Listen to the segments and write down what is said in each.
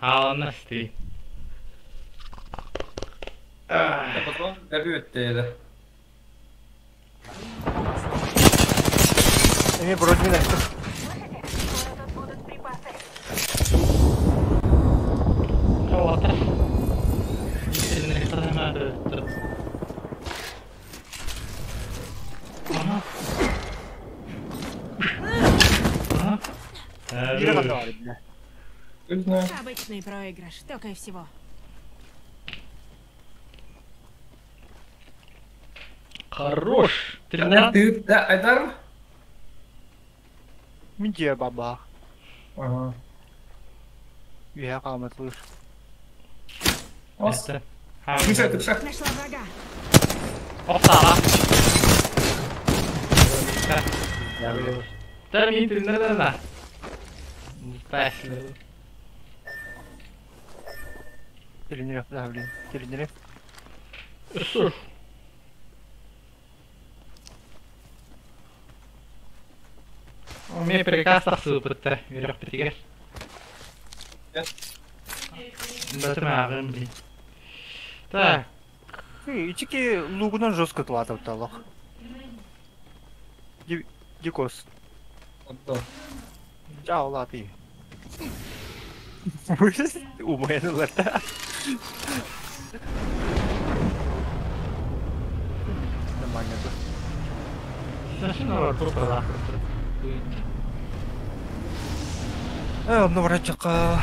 Halonnasti. Потом это. Ими вроде не Кого-то. Сильный надо. Обычный проигрыш, только и всего. Хорош. Тренер. Ты, да, Айдар? Минтия баба. Ага. Я камер слышу. Ос. Это. Тише. Нашла врага. Опа. Термин, тренер. Спасибо. Тренеров, да, блин. Тренеров. Что? У меня приказ супер-то, вверх приказ. Батмаган, блин. Так. Ичики лугунан жестко клатов талах. Дикос. Чао, лапи. Умею лата. Нормально. Совершенно пропала. Ну, врачка.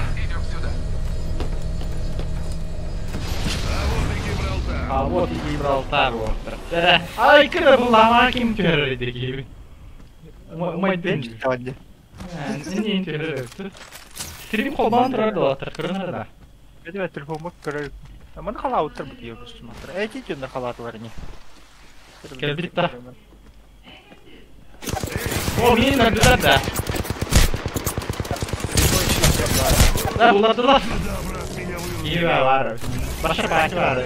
А вот и Гибралтар. Ай, когда был лама кем перейдеги. Мой день. Не интересно. Стрим холман радуатор, көрінеді. Бәді бәттір болмақ көрі. Маны қала ауыттыр бұд ие бұд шымақтыр. Әйте жөнді қала атыларыне. Келбітті. О, мен нәбділер да. Да, бұлардылар. Ива var. Başka belki var.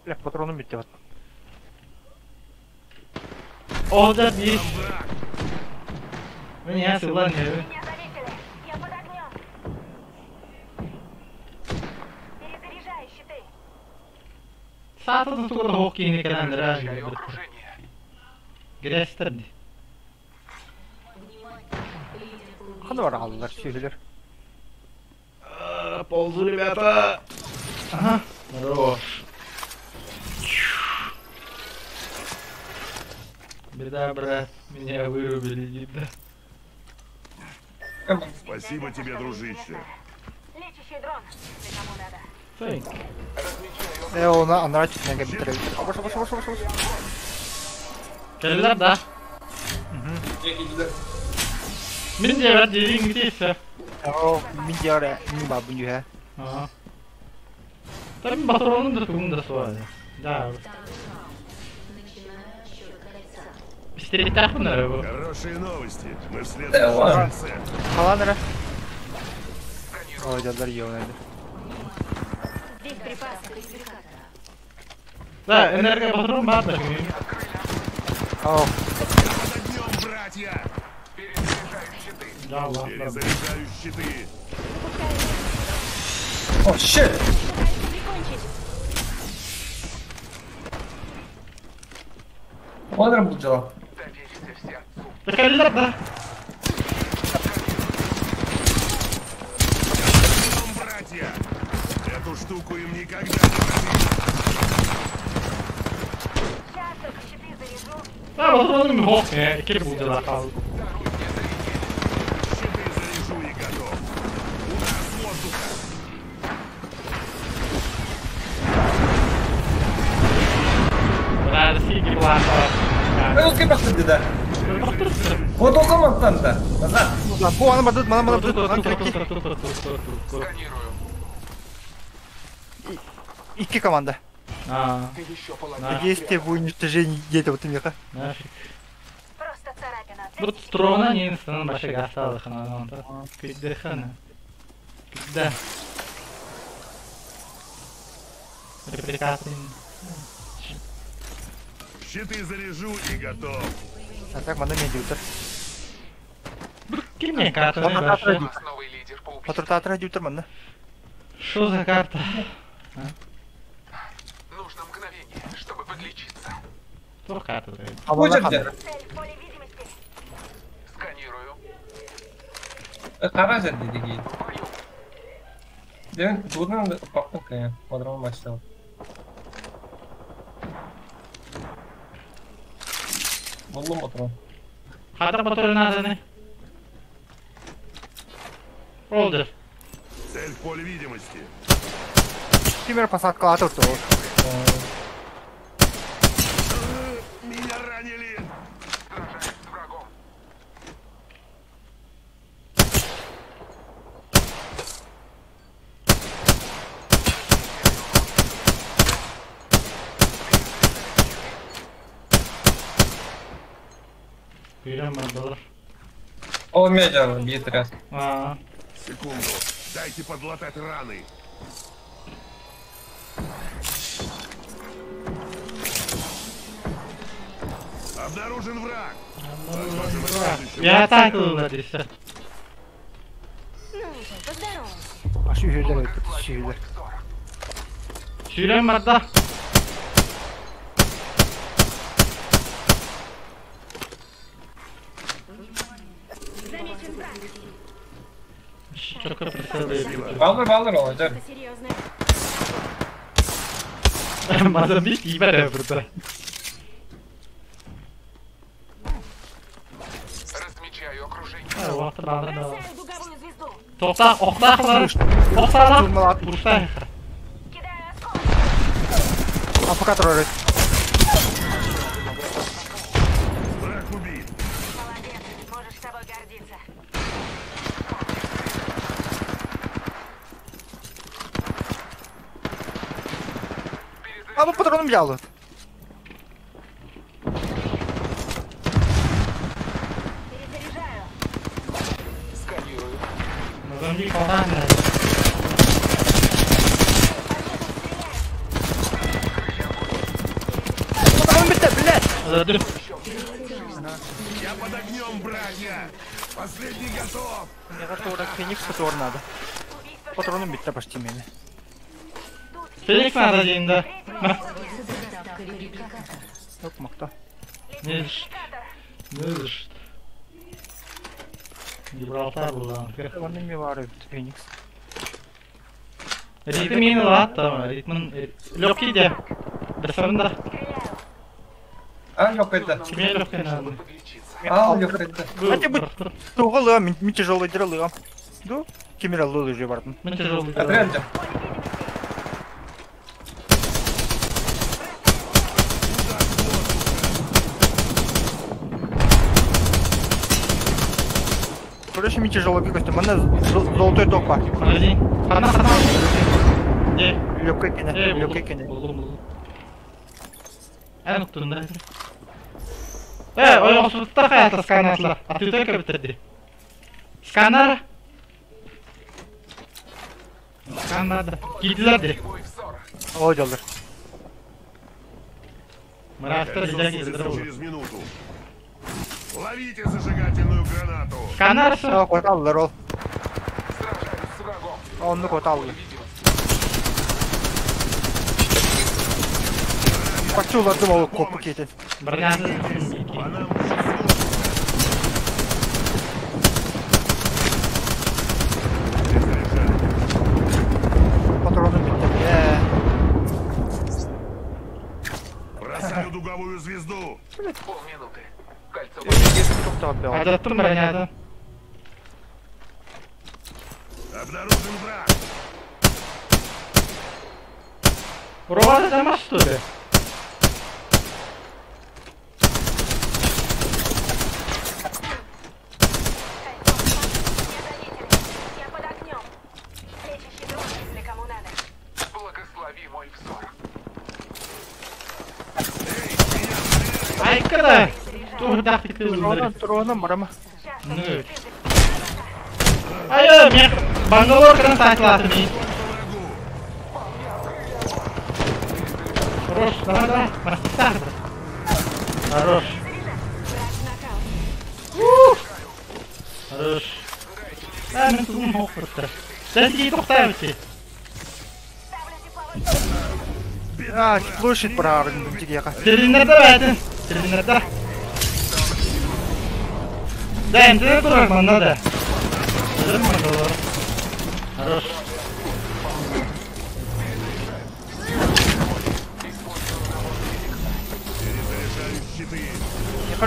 Ләп патроным бітті бат. Orada bir... Bu niye sıvılan ya? Меня заметили. Я под огнем. Перезаряжаю щиты. Sağda tutulan hok yeni gelenler ha. Güreştirdi. Қаны бар алылар, сүйгілер. Ползу, ребята. Ага. Хорош. Беда, брат. Меня вырубили, видно. Спасибо тебе, дружище. Лечащий дрон, если кому надо. Fink. Оны анырачық неге бітірі. Бош. Geldiler da. Min de var dediğin gidiyse. Min diğer min babın yuhe. Ага. Там патроны да тум да свали. Да. Стеретах на его. Хорошие новости. Мы в следующем конце. Қаланыры. Ой, жадар еуінайды. Здесь припасы. Да, энергопатрон бар да. Ау. Под огнем, братья! Да, ладно. Перезаряжаю щиты. О, щит! Ладно, будет дела. Geldiler da. Огнем, братья! Эту штуку им никогда не пробить. Сейчас только щиты заряжу. Да, патроны хок. Кир будет да кал. Щиты заряжу и готов. Удар с воздуха. Brad сиги плаха. Ну, как просто да. Вот он команд-то. Назад. О, ана бардыд, мана бардыд. Икки команда. Действие в уничтожении этого тымеха. Просто царапина. Вот строна не инстан башка осталась она. Киддехана. Да. Прекрасно. Щиты заряжу и готов. А так мана медиутер. Кинь мне карту, не Патрон вообще. отрадил. Патрон отрадил тұрмын. Что за карта? Нужно мгновение, чтобы подлечиться. Что карта? А Будет вона где? хана. Цель в поле видимости. Сканирую. Қара жерде деген. В бою. Demin buradan da baktım kaya. Madrama başladı. Buldum motoru. Хата мотор надо, не? Олдер. Цель в поле видимости. Тимер посадка тұрды. Меня ранили. Сражаюсь с врагом. Берем доллар. O медиа бьет раз. Секунду. Дайте подлатать раны. Обнаружен враг. Возможен следующий. Я так улади все. Ну, поздороваемся. Аш үйелер өтті. Үйелер. Сүйрем барда. Замечен враг. Çok preseliyim. Baldır olacak. Это серьезно. Madem bir iyi var burada. Размечаю окружение. Бросаю дуговую звезду. Toqta, oqta qilib. Oqta. Turmalar. Ursa. Кидаю осколок. АФК тұрады. Враг убит. Молодец. Можешь собой гордиться. Абы патроным взял. Перезаряжаю. Сканирую. Madem bir falan ne? Патроным бітті, блядь. Öldüm. Я под огнем, братья. Последний готов. Мне готовы Феникс патрон надо. Патроным бітті почти мене. Felix nerede yayında? Yok мақта. Ne düştü? Ne düştü? Gibraltar buradan. Onun mi var Феникс? Ritm yeni var tamam. Ritmin Loki de. Bir sonunda. Al yok etti. Kime Loki nerede? Подлечиться. Al yok etti. Хотя бы туғылы, мен тяжелый дырылы. Ду? Кемералы лыжи бардым. Ben tecrübe Отрядим. Короче, мен тяжелый бігісті. Мана золотой ток бар. Магазин. Хана. Ne? Löpке кене, löpке кене. Buldum. En uktunda. Oyunsuzlukta hayatı skannerler. Atıyordu bitirdi. Skanner. Skanner'da. Gittiler de. Бой взора. Ой, доллар. Мрастер Готов güzel светиться girdi. через минуту. Ловите зажигательную гранату. Skanner. Коталылар ол. Сражаюсь с врагом. Онны коталды. Видимость. Пачуларды ол копы кетеді. Бұрняды. По нам Патроным бітті. бросаю дуговую звезду. Полминуты. Кольцо. Тоқтап бел. Acattım bұрняды. Обнаружен враг. Buralarda damar tutuyor. Я под огнем. Лечащий дрон, если кому надо. Благослови мой взор. Aykırı. Dur dakika Троным, троным, барама. Ne? Hayır, ben Bangalore sakladım. Хорош, давай, мастер. Хорош. Враг в нокаут. Хорош. Хорош. Мен тузун оқырды. Сен тиги тоқтайбыти. Площадь браарың жигега. Телинерде бәдін. Телинерде. Да, енді тұрар манда да. Хорош. Перезаряжаю щиты.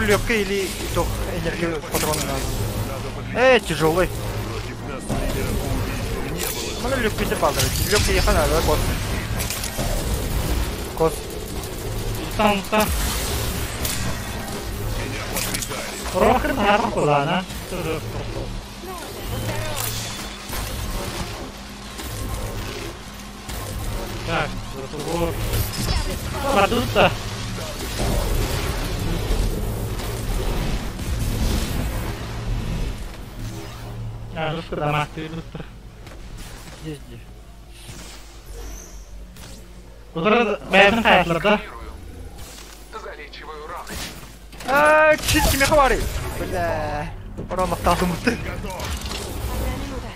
Легкая или итог энергию патрона надо. Тяжелый. Против нас лидера убийцев не было. Mana легкий ты падает. Легкий ехал надо, кос. Кос. Танка. Рохын харам кулана. Так, затугор. Продукта. Жестко дамаг перебустер. Здесь. Куда бәйдің қайырларда? Залечиваю раны. Чит тебе хвари. Бля. Урон отталдым. Готов.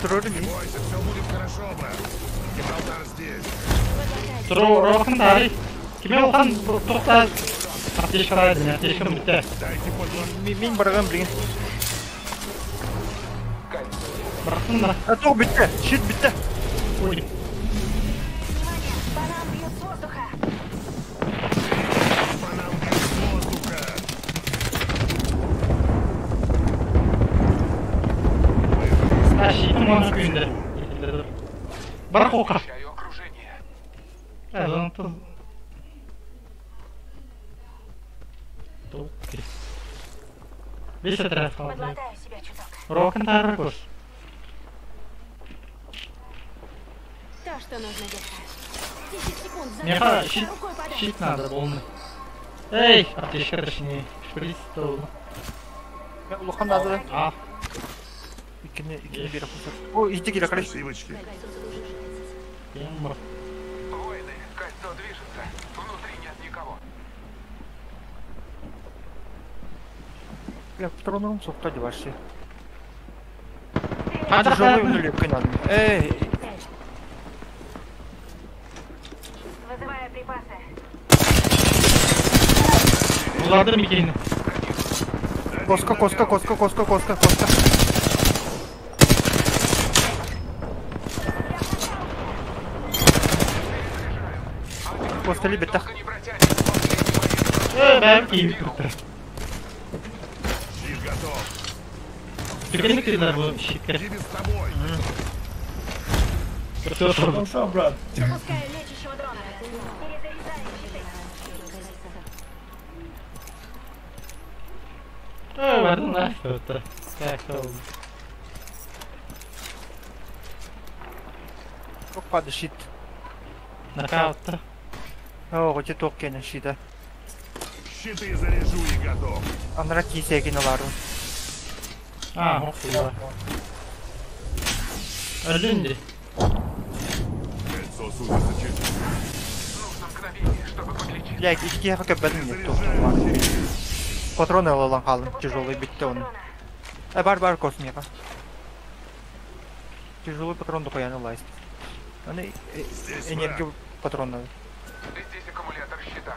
Тролли. Бойся, все будет хорошо, брат. Гибралтар здесь. Рохын тарih. Кеме олған тоқта аптешка қарайды, аптешка бітті. Дайте подло. Мен барған білген. Бұрақтың да. Тоқ бітті. Щит бітті. Ой. Банан бьет с воздуха. По нам бьют с воздуха. Щитім оның күйінде. Бірақ оқа. Чаю окружение. Zonto. Окей. Весь отряд халдый. Подмотаю себя чуток. Рокон таракус. То, что нужно держать. 10 секунд. Мне Зажигай. щит, Рукой подай. щит надо полный. Эй, аптечка точнее. Шприц стол. Улухан надо. А, İkini bir yapılır. O iyice gire karış. Спасибочки. тембр. Воины, кольцо движется. Внутри нет никого. Я патроном сокта деваши. Hadi Тяжелый hadi. унули надо. Вызываю припасы. Uzadım ikini. Коска. Костали бетта. Не протянет. Ben keyif tuttu. Щит готов. Tükenik dediler bu şirket. Иди с тобой. Ну что, брат? Запускаю лечащего дрона. Перезаряжаю щиты. Verdim lan tuttu. Kayakta oldu. Çok падает щит. Nakautta. О, эти токи на щита. Щиты заряжу и готов. Анра кисеги налару. Hopla. Öldün de. Кольцо сузится через... Нужно мгновение, чтобы подлечить. Бля, iki hak etmedim ya. Перезаряжаю щит. Патроны alalım kalın. Тяжелый bitti onu. Бар косм яка. Тяжелый патрон да кояны лайст. Они энергию патрона. Здесь аккумулятор щита.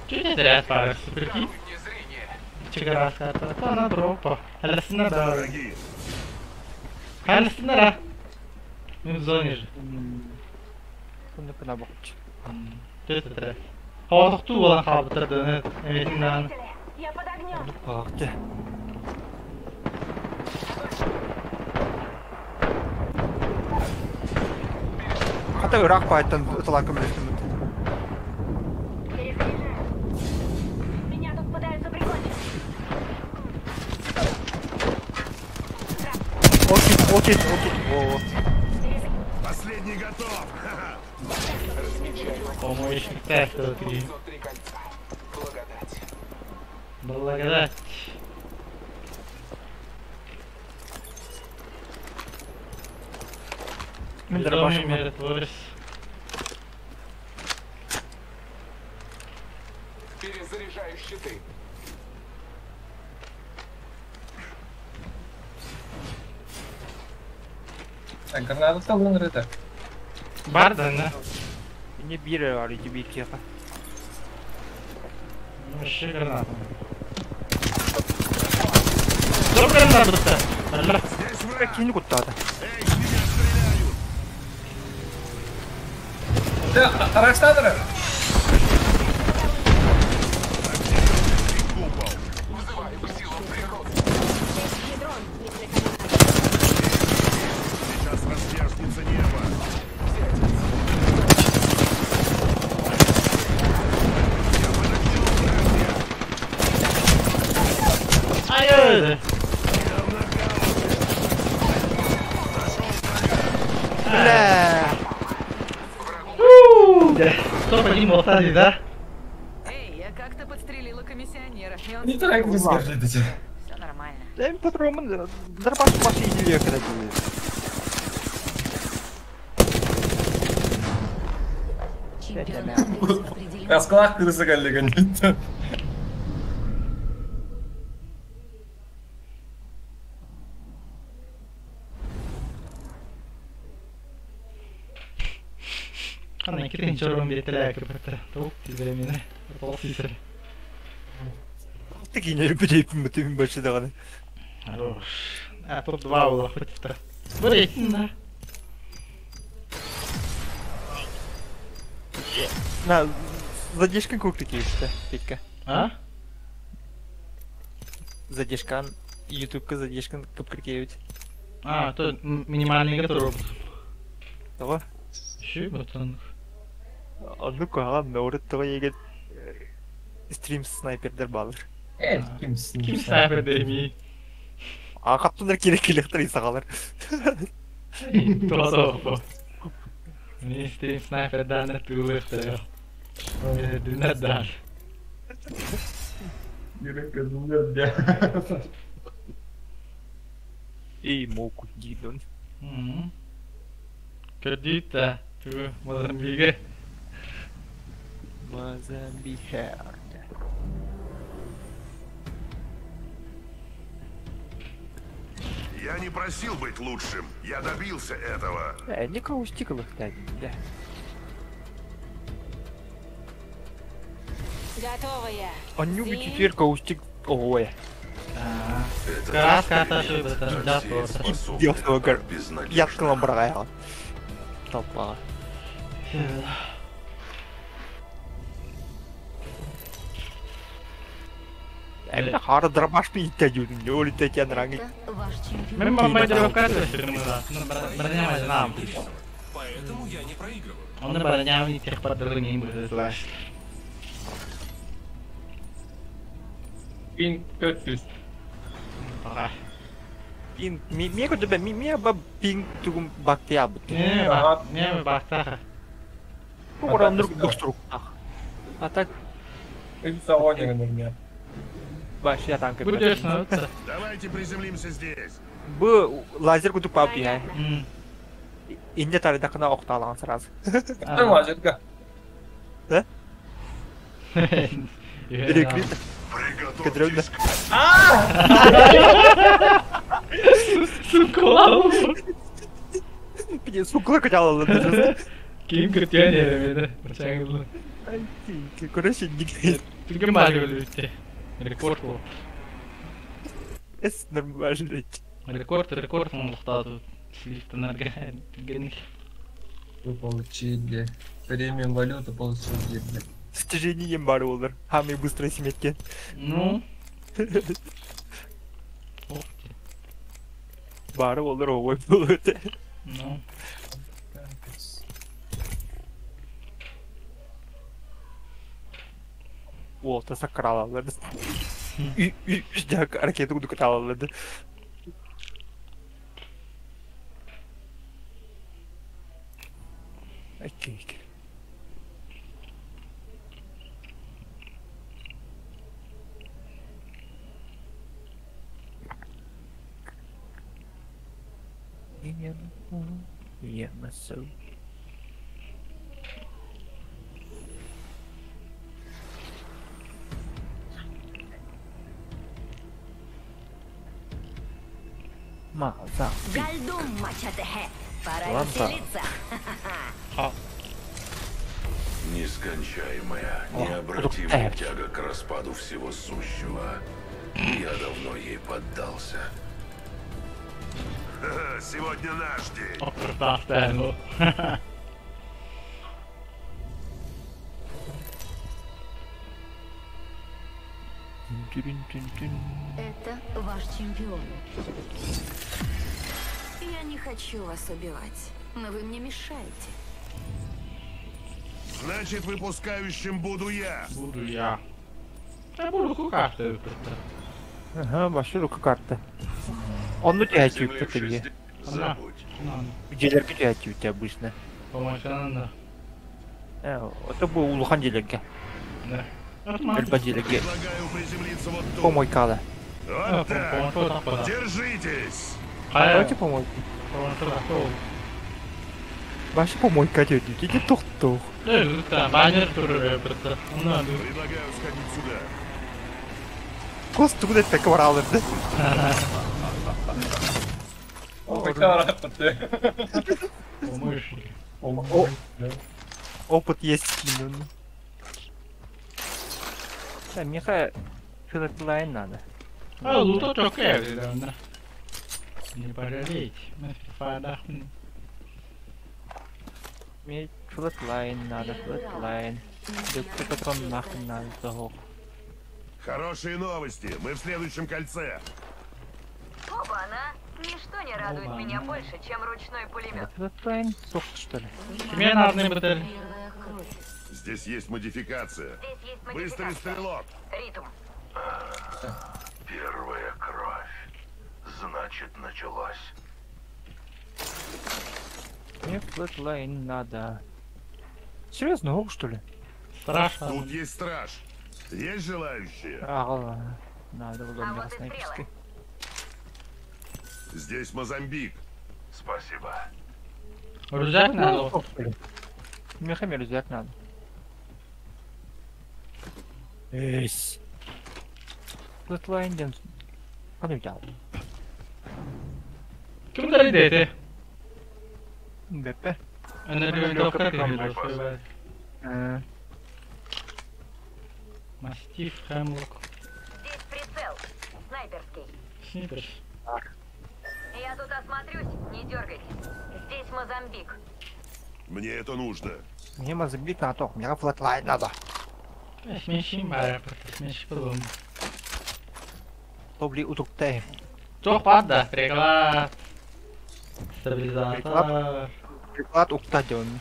Чуть не зря справился, прикинь. Мне зрение. Чигарас карта. Она дропа. Алясына да. Враги. Алясына да. Мы в зоне же. Bunu kına bakıcı. Töt etref. Havada olan kabıtırdı. Emetinden. Я под огнем. Baktı. Hatta Irak bayıttan ıtılan kımrıştım. Перезаряжаю. Меня тут пытаются прикончить. Окей. О. Последний готов. Ха-ха. Помощник теста. 503 кольца. Благодать. Благодать. Мендер Ведомый башım. миротворец. Перезаряжаю щиты. Так, граната был это. Бар да, не? Не бире var, iki bir iki. Вообще граната. Стоп, граната-то! Алло. Здесь враг! Кинь куда-то. Эй, с меня стреляют! Да, Аракстадра! Купол! Сейчас разверзнется небо! Ай-яй-яй! Да. Стоп, один был сзади, да? Эй, я как-то подстрелила комиссионера, и он... Не трогай, не скажи, Все нормально. Ben patronumun dırbaş başı idiliyor kadar gibi. Расколах крысы коллега нет. Qani ikkinchi o'rin betilay kiribdi. To'p tizilay meni. To'g'ri. Tek iğneleri böceğim bütün başı da kadar. Хорош. А тут два было хоть-то. Смотри, да. Na, задержка купить işte, Петька. А? Задержкан, YouTube'ка задержкан кыпкыркевич. А, то минимальный готов. Tamam. Şu button. Onu koyalım da orada toğa yeget stream sniper'der bağlar. Evet, kimsin? Kim sniper demi? Aa kaptanlar gereklilikler insakalar. Todo. Ni Steam sniper där tuğluqtır. Düne dar. Yürek gözümde ya. İyi moku gidon. Acredita, tu Mozambique. Mozambique. Я не просил быть лучшим. Я добился этого. Не каустиковых да. Готовая. Он не убит теперь каустик. Ой. Краска таşı button. Да, просто. Идиотного гор. Я открыл брая. Толпа. Emre hara dırbaş bir ihtiyacın. Ne öyle tekken rangi. Ваш чемпион. Мы мама делокацию ширмыла. Броня нам. Поэтому я не проигрываю. Он броня не тех подругней будет слышать. Bin 400. Ага. Ping, mi ko dibe, mi ba ping tugum bakti abut. Не бахтаха. Bu oranları dosturuk. А так Ты в салоне, наверное. baş yatan kırmızı. Будешь становиться. Давайте приземлимся здесь. Bu lazer kutu papi ya. М. İnce tarihte kına okta alan sırası. Ты лазерка. Elektrik Приготовьтесь. Сука. bir de su kula kaçal aldı. Kim kırtıyor ne beni? Bıçağını. Ay, kurası dik. Çünkü mal bitti. Rekord bu. Es normal. Рекорд он лохтату. Слишком энергия. Гений. Вы получили премиум валюту, получили, блядь. Стяжением бары olur. Hami быстро simetken. Ну. Bari olur o boy olur. Ну. O da sakral alırdı. Üç dakika hareketi kudu kutu alırdı. Okey. Yemezsem. Mağaza. Гальдум мачете. Пора Ладно. веселиться. Нескончаемая, необратимая тяга к распаду всего сущего. Я давно ей поддался. Сегодня наш день. Опертаstello. Это ваш чемпион. Я не хочу вас убивать, но вы мне мешаете. Значит, выпускающим буду я. Буду я. Я буду кукашкой просто. Ага, başlıyor kartı. Onu tercih et tabii. Забудь. Geceler tercih et обычно. Помочь надо. Это был улухан делеге. Да. Эльба делеге. Предлагаю приземлиться вот тут. Помойкада. Вот так. Помочь так пода. Держитесь. Давайте помойку. Помочь так. Başı помойка дёдит. Иди тух-тух. Да, да, баннер туры просто. Надо. Предлагаю сходить сюда. Kostum da pek var alırdı. Oikein rahoittatte. Помощник. Опыт есть скинен. Да, мне филотлайн надо. А, лута çok evli да. Не пожалейте. Мы отдохнем. Мне филотлайн надо, филотлайн. Да патрон нахрен надо того. Хорошие новости. Мы в следующем кольце. Оба-на! Ничто не радует Оба-на. меня больше, чем ручной пулемет. Филотлайн сохт что ли? Тебе надо бутыль. Первая кровь. Здесь есть модификация. Здесь есть Быстрый модификация. стрелок. Ритм. Первая кровь. Значит, началось. Мне филотлайн надо. Серьезно, ох что ли? Страшно. Тут есть страж. Есть желающие? Надо в А доме вот и снайперской. Здесь Мозамбик. Спасибо. Рюкзак надо. Мне хамер взять надо. Эйс. Филотлайн ден. Hadi взял. Kim de dedi? Бепе. Öneri bir doktor geliyor. Мастиф, Хэмлок. Здесь прицел. Снайперский. Снайпер. Я тут осмотрюсь, не дергайтесь. Здесь Мозамбик. Мне это нужно. Мне мазабик на то, мне флотлайн надо. Смешим бari, смешим bulun. Добли утруктей. Çok padda, приклад. Стабилизатор. Приклад уктаден.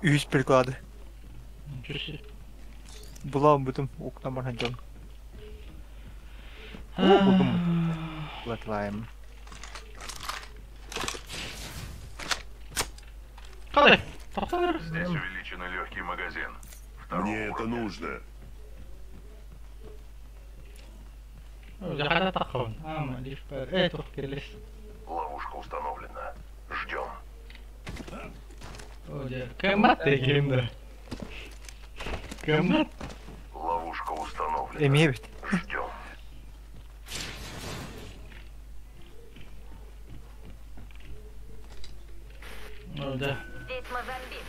Üç приклады. Ничего себе. Bulam bütün oknaman hacım. Buldum. Flatline. Kalay. Toplanır. Здесь увеличенный легкий магазин. Мне это нужно. Jakarta takım. Ama lifber. Evet, çok kirlis. Ловушка установлена. Ждем. Кэмат дегенде. Кэмат. Ловушка установлена. Emeye bit. Ждем. Öyle. Здесь Мозамбик.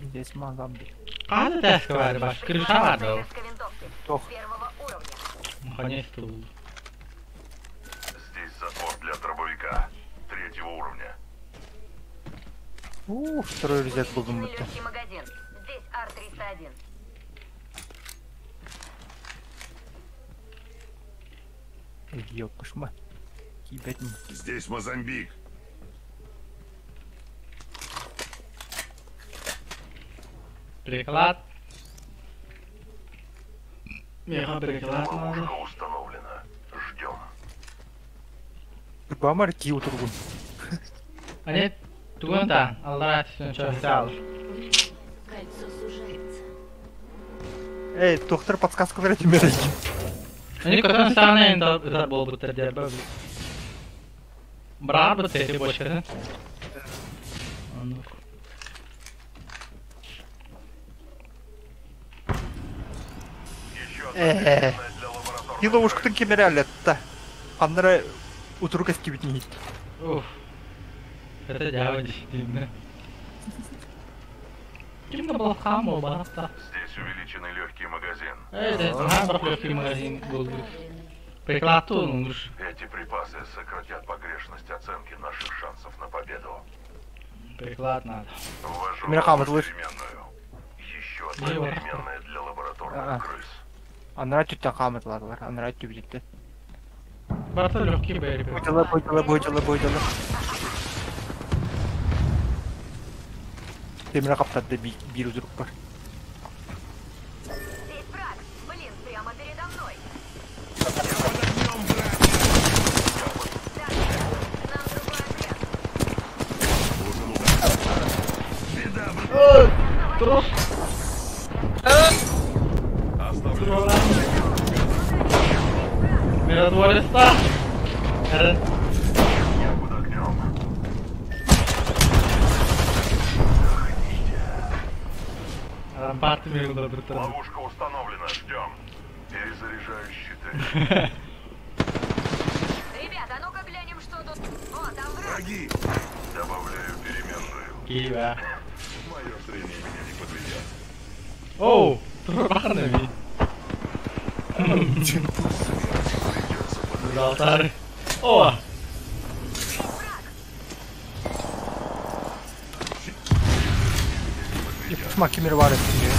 Здесь Мозамбик. Kaç desk var başka? Kırışa vardı o. Снайперской винтовки. Ох. Первого уровня. Наконец-то был. Здесь затвор для дробовика. Третьего уровня. Второй резет buldum Увеличенный burada. легкий магазин. Здесь Ар-301. Yokmuş mu? Kibet mi? Здесь Мозамбик. Приклад. Мега приклад надо. Ловушка установлена. Ждем. Bamar ki oturgun. Hani tuğundan Allah için çok sağ ol. Кольцо сужается. Эй, доктор, подсказку верите мне дайте. Hani kötü sahne ender bol bu tercih böyle. Bravo teri boş verin. Anladım. Еще Э. одна для лабораторной. И ловушку таки реально это. Аннара утрука скибит не есть. Uf. Это дява действительно. Kimde bu hamur barakta? Здесь увеличенный легкий магазин. Evet, hamur lегкий магазин bulduk. Прикладу он уж. Эти припасы сократят погрешность оценки наших шансов на победу. Приклад надо. Ввожу Мирахам, новую слышь? переменную. Еще одна Мирахам. переменная для лабораторных А. крыс. Анрат түттен камытылар, анрат түбүлетти. Barta lегкий бери. Бойдалы. Темир каптарды бир үзүрүк бар. Здесь враг. Блин, прямо передо мной. Так, нам другой отряд. Трус. Миротворец-то. Я под огнем. Рампарты миру добрый. Ловушка установлена. Ждем. Перезаряжаю щиты. Ребята, а ну-ка глянем, что тут. О, там враг. Враги. Добавляю переменную. Киева. Мое зрение меня не подведет. Оу, турбарными. Залтары. О! Макимир бар этинде.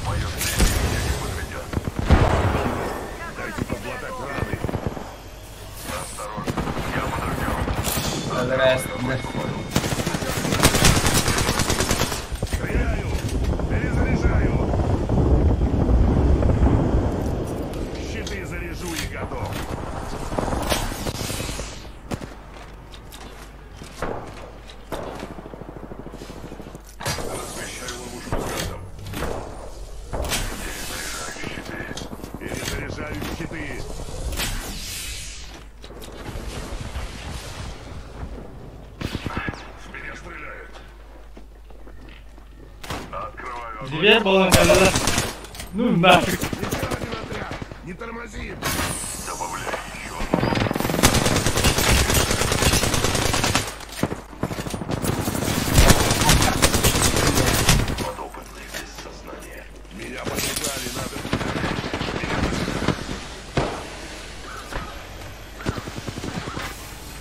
Мое зрение меня не подведет. Осторожно. Я под огнем. Öldürmez. Перезаряжаю. Щиты заряжу и готов. Размещаю ловушку газом. Перезаряжаю щиты. В меня стреляют. Открываю огонь. Дверь была когда. Ну нафиг. Еще один отряд. Не тормози. Добавляю еще одну. Подопытный без сознания. Меня подвигали, надо.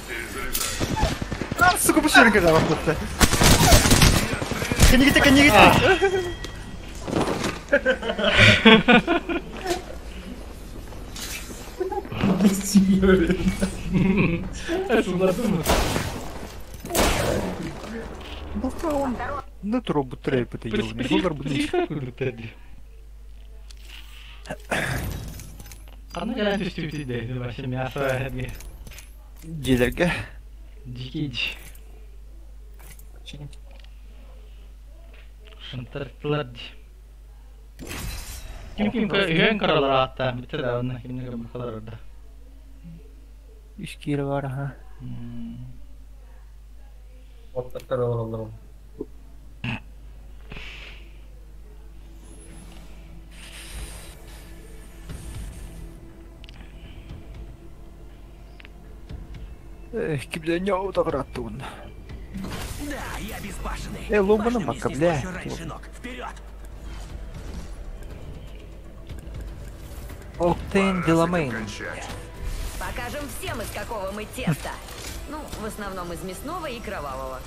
Перезаряжаю. Сука, пушерка да просто. Конегите. Это задумал. Ну трубу трейп это ёбаный. Доллар будет. Qanday galanti üstü deydi başım мясо әдге. Делерге. Дикич. Шынтыртылар. Kim үйен қаралар атта. Бітті да оны кімнеге бір қалар орда. 3 кері бар, ha. Otlatlar oğlum. Kimden ne o da kırattı bunu. Да, я безбашенный. Ломану Башню мака, мне бля. снесло ещё раньше ног. Вперед! Октейн Деламейн. Кончать. Покажем всем, из какого мы теста. Ну, в основном из мясного и кровавого.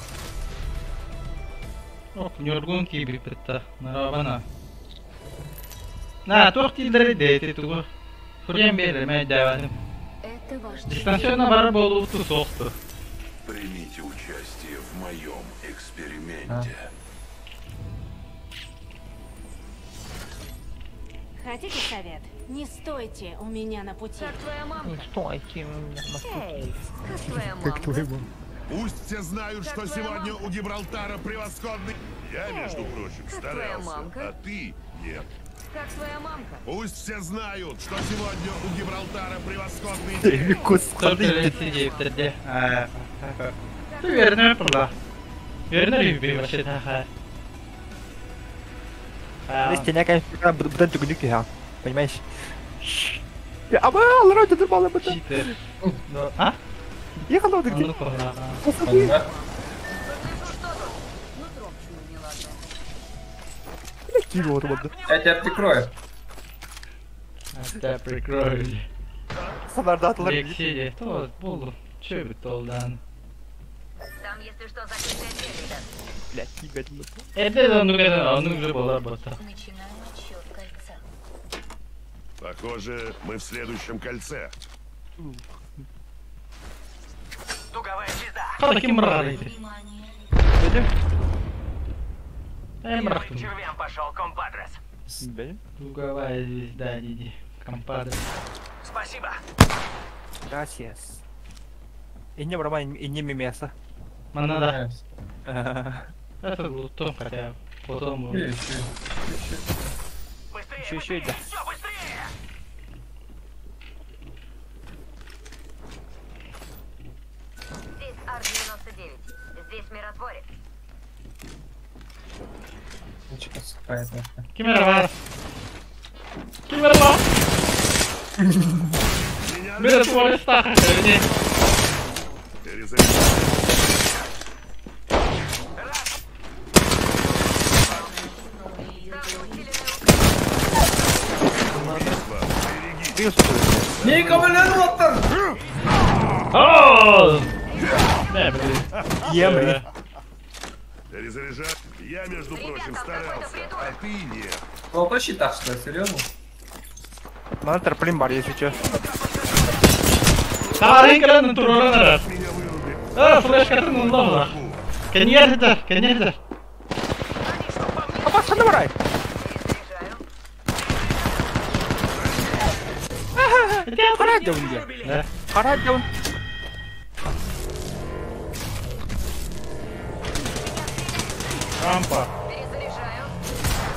Ох, yorgun gibi bitti. Merhaba. Na, toh tilleri deydi tuğu. Kuryen bermeye devadim. Это ваш Дистанционно бар болупту соқты. Примите участие в моем эксперименте. Хотите совет? Не стойте у меня на пути. Как твоя мамка? Стойте. Эй, как твоя мамка? Пусть все знают, Как что твоя сегодня мама? у Гибралтара превосходный... Я, между прочим, как твоя старался, мамка? а ты нет. Как твоя мамка? Пусть все знают, что сегодня у Гибралтара превосходный день. Только сидептірде. Ты вернер пырла. Вернер үйбей башы таха. Стеня, конечно, будан түгілік я. Понимаешь? Ама, алар өтеді балы бұда. Читер. А? Yakaladık. Anlık olarak. Önüme. Kim olmadı? Я тебя прикрою. Hatta prikroy. Salar dağıtılar. Лексиди. То буду. Че бы толдан. Там, если что, закрытая дверь, ребят. Блядь, ебать. Это он уже была бота. Начинаем отсчет кольца. Похоже, мы в следующем кольце. Дуговая звезда. Хада ким рарайты. Внимание. Dedim. Первым Эмрахтун. червям пошел компадрес. Блядь. Луговая звезда, Диди. Компада. Спасибо. Gracias. И не брама, и не мясо. Манада. Это лутом хотя бы. Потом. Быстрее, Еще, быстрее. да. Все быстрее. Здесь Ар-99. Здесь миротворец. Кимерва. Кимерва. Миротворец Таха. Перезаряжай. Не ковалян Ооо! Не, блин. Емри. Перезаряжай. Я, между прочим, старался, а ты нет. Кто считаешь, что серьезно? Надо трамплин бар, если чё. Тарин кален турорана. Меня выруби. Флеш катын улдамла. Кеньердер, кеньердер. Опасно, давай! Харать даун где? Да. Харать даун. Рампа. Перезаряжаю.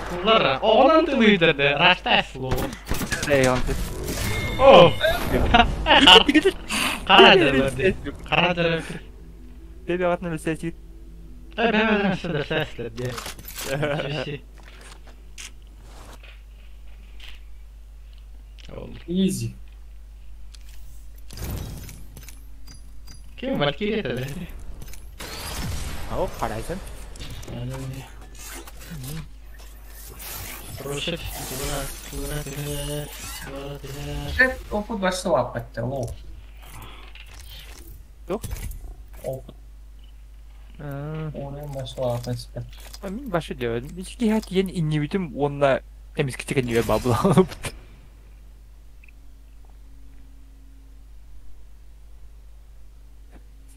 Kullara. Oğlan tılıydı. Raşta eslu. Ey lan. Oh. Karadır. Karadır. Bebe atın öyle sesi. Ben size sesle diye. Şey. Oldu. Изи. Kim Valkyrie dedi. Hop Horizon. Proszę. Опыт başta лапать, лоу. Yok. Опыт. Onu başta lapать. Мен башы делать. Ички хат ен иннибитим онна эмис китеген небе бабыл алып.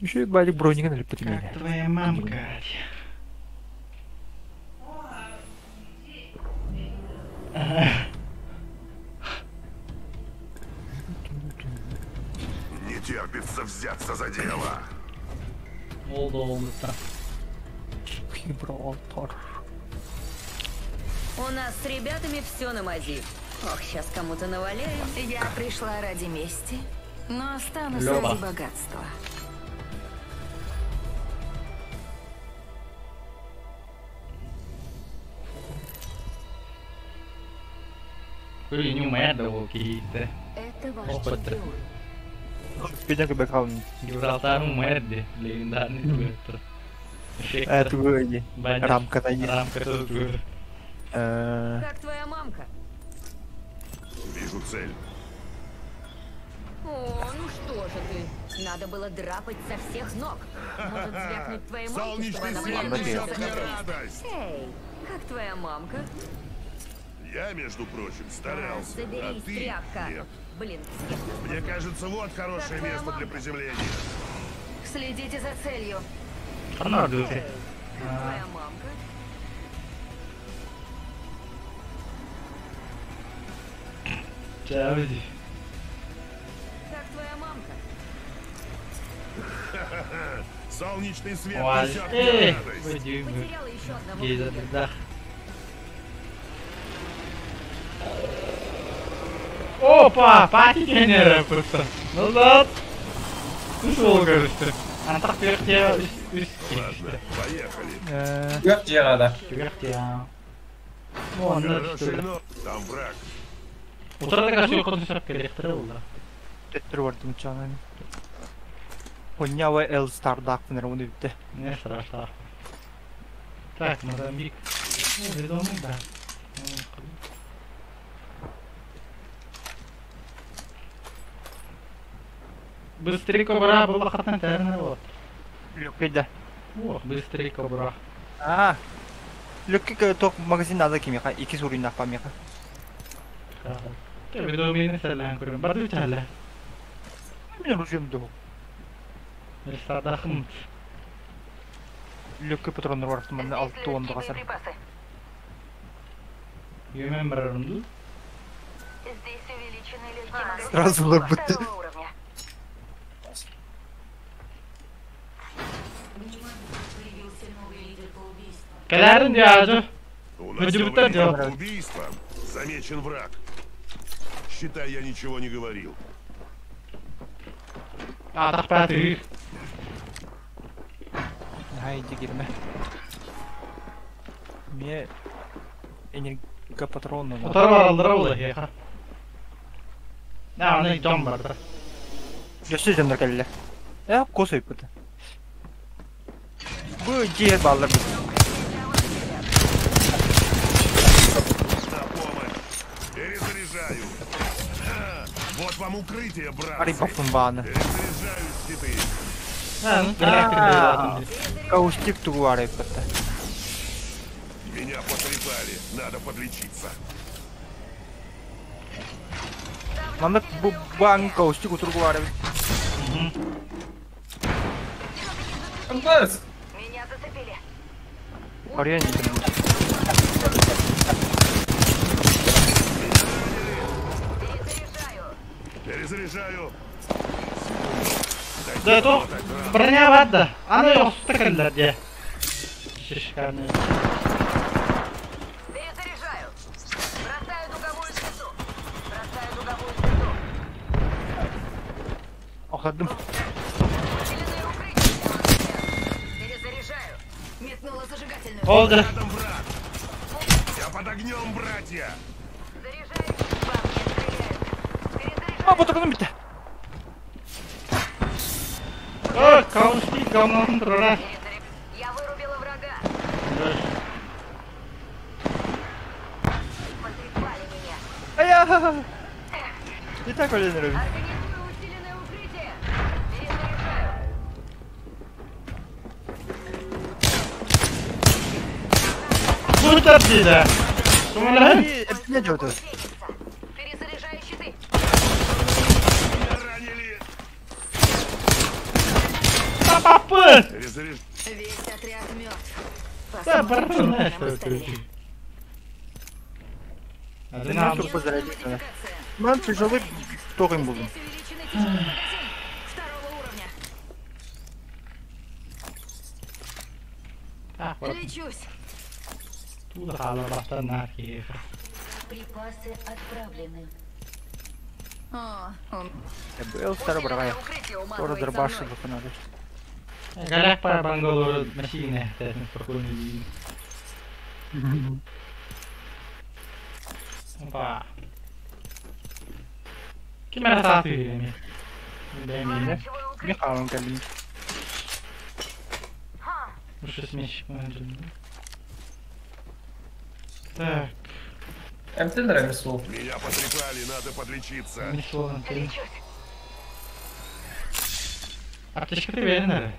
Еще и балик брониген алып Как потемели. твоя мамка? Не терпится взяться за дело. Oldu. Гибралтар. У нас с ребятами все на мази. Ох, сейчас кому-то наваляем. Я пришла ради мести, но останусь Лёва. ради богатства. Quelli new merda o che Это ваш Опыт. чемпион. Бедняк бэкграунд. Gibraltar um merde. Легендарный дуэт. Это вы рамка на Рамка тоже. Как твоя мамка? Вижу цель. О, ну что же ты? Надо было драпать со всех ног. Может, звякнуть твоей мамке, чтобы Солнечный она свет мне несет мне посмотрела? радость. Эй, как твоя мамка? Я, между прочим, старался, а Соберись, ты тряпка. нет. Блин, с кем ты? Мне кажется, вот хорошее Как твоя место для мамка? приземления. Следите за целью. Она дуэт. Как твоя мамка? Чавди. Как твоя мамка? Солнечный свет Ой, несет мне радость. пойди. Потеряла еще одного. Гейза, да. Опа, пати генера просто. Назад. Ушел, кажется. А так вверх тебя Ладно, поехали. Вверх тебе надо. Вверх тебя. Вон, ну Хороший что. ног. Там враг. Утро такая все ходит шапка электро, да. Тетр вардым чанами. Понявый Эл Стардак он видите. Не страшно. Так, Мозамбик. Ведомый, да. Быстрее кобра была хатна вот. Люкида. О, быстрее кобра. А. Люкига ток магазин надо кимика, iki сурина памика. Ты ведомый не сэлэн курим. Барду чалэ. Мен ружьем. Садахм. Люкки патрондар бар автоматны алып туонды касар. Юмембарымды. Здесь увеличены легкий магазин Сразу лабыты. второго уровня. Калярын дяжу. У Ну, нас депутат новый делал. метод убийства. Замечен враг. Считай, я ничего не говорил. Атах паты. Haydi girme. Мне энерго патроны. Оторвар алдыра була яха. Да, аны жон бар да. Ясы жандар келле. Косой пыты. Бу жер балдар. На помощь. Перезаряжаю. Вот вам укрытие, брат. Ари бафунбаны. Перезаряжаю щиты. А, ну, галактик Каустик тугуары пыты. Меня потрепали. Надо подлечиться. Мандак бу бан каустик тугуары. Антас! Меня зацепили. Ариан. Перезаряжаю. Да, то броня вадда. Аны yoqsuta keldilar de. Шишканы. Перезаряжаю. Бросаю дуговую стрелу. Бросаю дуговую стрелу. Ахадым. Усиленное укрытие. Перезаряжаю. Метнула зажигательную. Oldu. Рядом враг. Я под огнем, братья. Заряжаю. По мне стреляют. Перезаряжаю. Патроны bitti. О, каустик говном трора. Я вырубила врага. Потрепали меня. Ая. Не так вален рыб. Организую усиленное укрытие. Перезаряжаю. Тут отсюда. Кумалан. Не делай это. Перезаряжаю щиты. Меня ранили. Папа. Перезаряжаю. Весь отряд мертв. Да, барбарная, Посмотрим что быстрее. это. Ben Один çok позарядить надо. Ben тяжелый токен buldum. Здесь увеличенный тяжелый магазин второго уровня. Так, вот Лечусь. тут халабахтан нахи. Припасы отправлены. О, Я был старый брагая. укрытие Тоже уматывает за дробаши мной. надо. Галак по бангалору машине, это спокойно. Опа. Кимера сатыми. Демине. Михаил Галин. Уж смещик менеджер. Так, Эмтен ремесу. Меня потрепали, надо подлечиться. не сложно. Лечусь. Аптечка ты верно?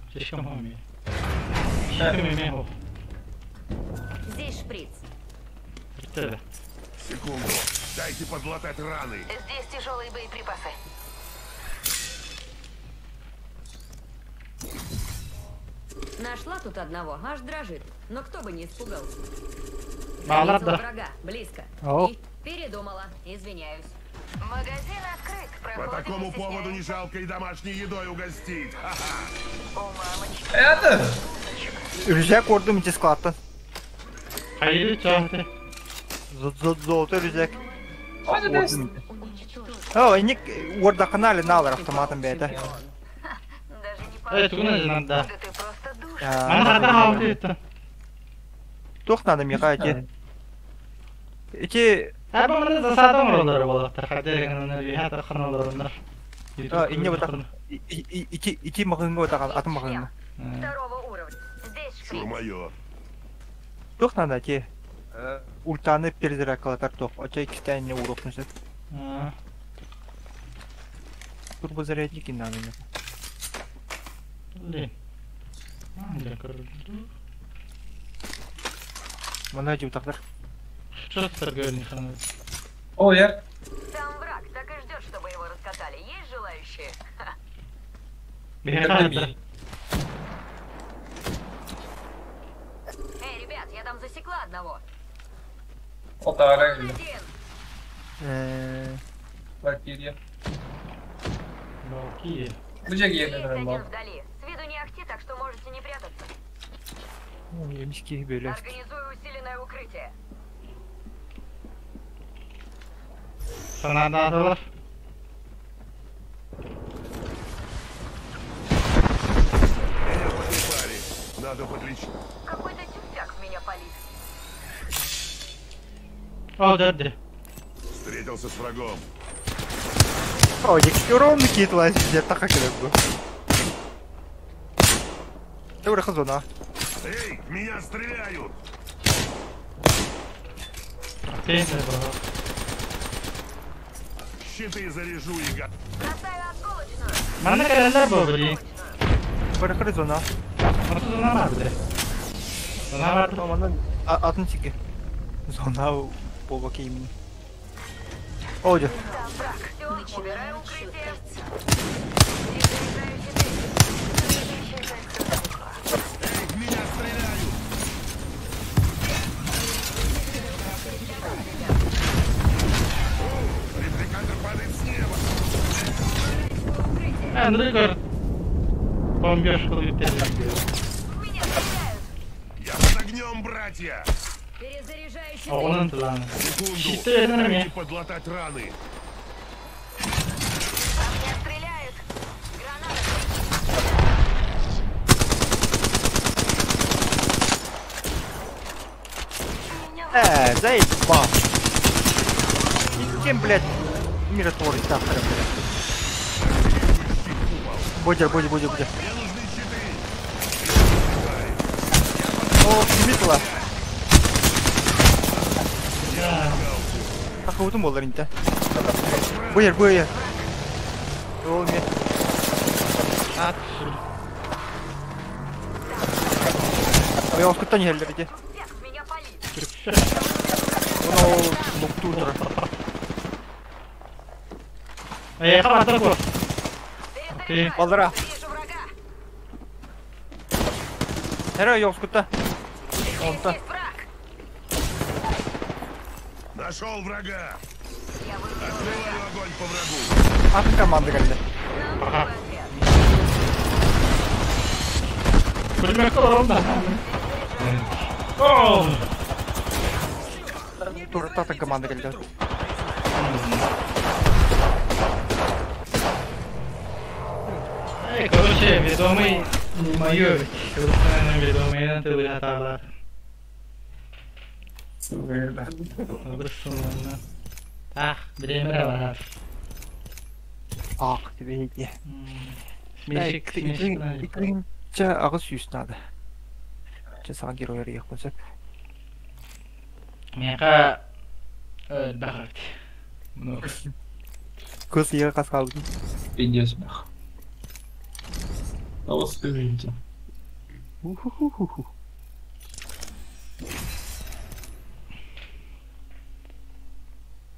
Аптечка маме. Щитами мехов. Здесь шприц. Это. Секунду. Дайте подлатать раны. Здесь тяжелые боеприпасы. Нашла тут одного, аж дрожит. Но кто бы не испугался. Баллад, Видела да. врага, близко. О. И передумала, извиняюсь. Магазин открыт. По Проходим, такому не поводу не стесняемся. жалко и домашней едой угостить. Ха-ха. О, мамочки. Это! Rüzek orada mı skalattın? Hayır, çağırdı. Золотой rüzek. Hadi des. О, ник orada канале налар автоматом бейді. Даже не Evet, bunu da надо. Да ты просто душ. Mana hada havlu etti. Тоқнады меға әке. Эти Ha, bu mana zasada oraları bolaktır. Hadi, yani, hadi kanalarında. ине вот так. Идти махынга вот так, атом махынга. Второго уровня. Здесь Все шприц. мое. Тох надо те. Ультаны перезарядкалатар тох. Очай китайне урок несет. Турбозарядники надо. Блин. Мана жутактар. Что ты говоришь? О, я. Сам враг так и ждет, чтобы его раскатали. Есть желающие? Эй, ребят, я там засекла одного. Отара Один. Валькирия. Балки. Bıçak Есть yerine один bak. вдали. С виду не ахти, так что можете не прятаться. Емишки böyle. Организую усиленное укрытие. Sana da atılır. Меня потрепали. Надо подлечить. Какой-то тюфяк в меня палит. О, дерди. Встретился с врагом. О, урон накидывалась где так как это было. Ты уже хазона. Эй, в меня стреляют! Пенсия была. Щиты заряжу и Бросаю осколочную. Mana kadar bu beli. Bırakır zona. Nasıl zona vardı? Zona vardı. Amanın atın çiki. Zona bu bakayım. Oldu. Там враг. Все, убираю укрытие. Эй, в меня стреляют! Репликатор падает с неба! Enrico. Бомбежку летели. Меня стреляют. Я под огнем, братья! Перезаряжаю щиты. Onun planı. Секунду! Щиты на Дайте мне. подлатать раны! По мне стреляют. Граната. Заебал. Кем, блядь, миротворец так, блядь. Будер. Мне нужны щиты! О, сметла. Так, вот он инте. Будер. О, мне. Я вас куда не гелерите. Тюфяк в меня палит. Оно луктутра. Я хватаю. Перезаряжаю. Балдара. Вижу врага. Herre, jag skjuter. Здесь есть враг. Нашел врага! Я вырубил Открываю огонь по врагу! Atın команды geldi. отряд. Пулемет ровно. О! Atın команды geldi. Ey, короче, ведомый не мое. Наверное, ведомый на тылы хатала. Обрысывано. Так, время раз. Ах, тебе иди. Смешик, смешно. Икринча ağız yüz надо. Саған геройлар ек болса. Меха бахарт. Много. Көз иығы қасқалды. Пиздец, нах. А вот скажите.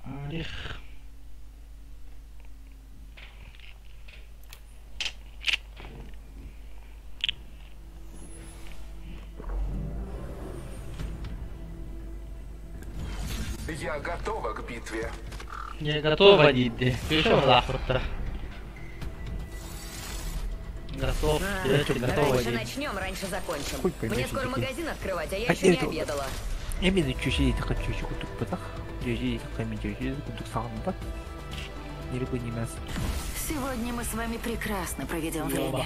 Орех. Я готова к битве. Я готов водить. Пришел лахурта. Готов. Я что, готов Раньше водить. начнем, раньше закончим. Хуй поймешь, Мне скоро такие. магазин открывать, а я А еще не это- обедала. Емеді көшеде тақат көше күтіп бұдақ. Көшеде тақамен көшеде күтіп сағынды. Неребі немес. Сегодня мы с вами прекрасно проведем время.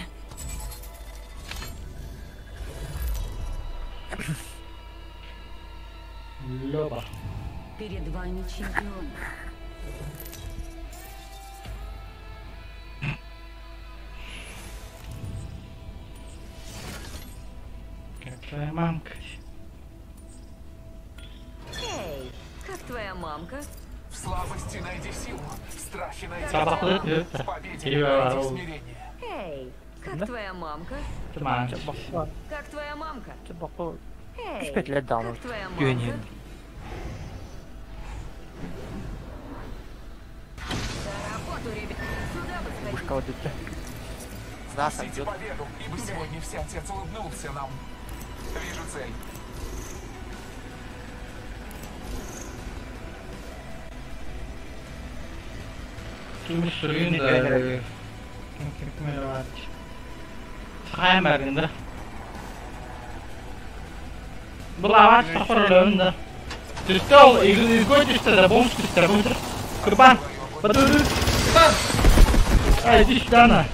Лёба. Перед вами чемпион. Твоя мамка. Эй, как твоя мамка? В слабости найди силу, в страхе найди Sabahları в diyor. победе İyi найди var. смирение. Эй, как Да? твоя мамка? Tamam. Как твоя мамка? Çabuk Эй, 5 лет давно. как твоя мамка? Güveniyorum. За работу, ребят. Сюда бы сходи. Пушка вот это. Нас Несите идет. победу, ибо сегодня все отец улыбнулся нам. Вижу цель. Kim suyun da. Kim var? Saymadım da. Булават похоронда. Ты стал изгодишься, да бомжишься, бомжишь. Курбан, подойди. Ай, иди сюда, на.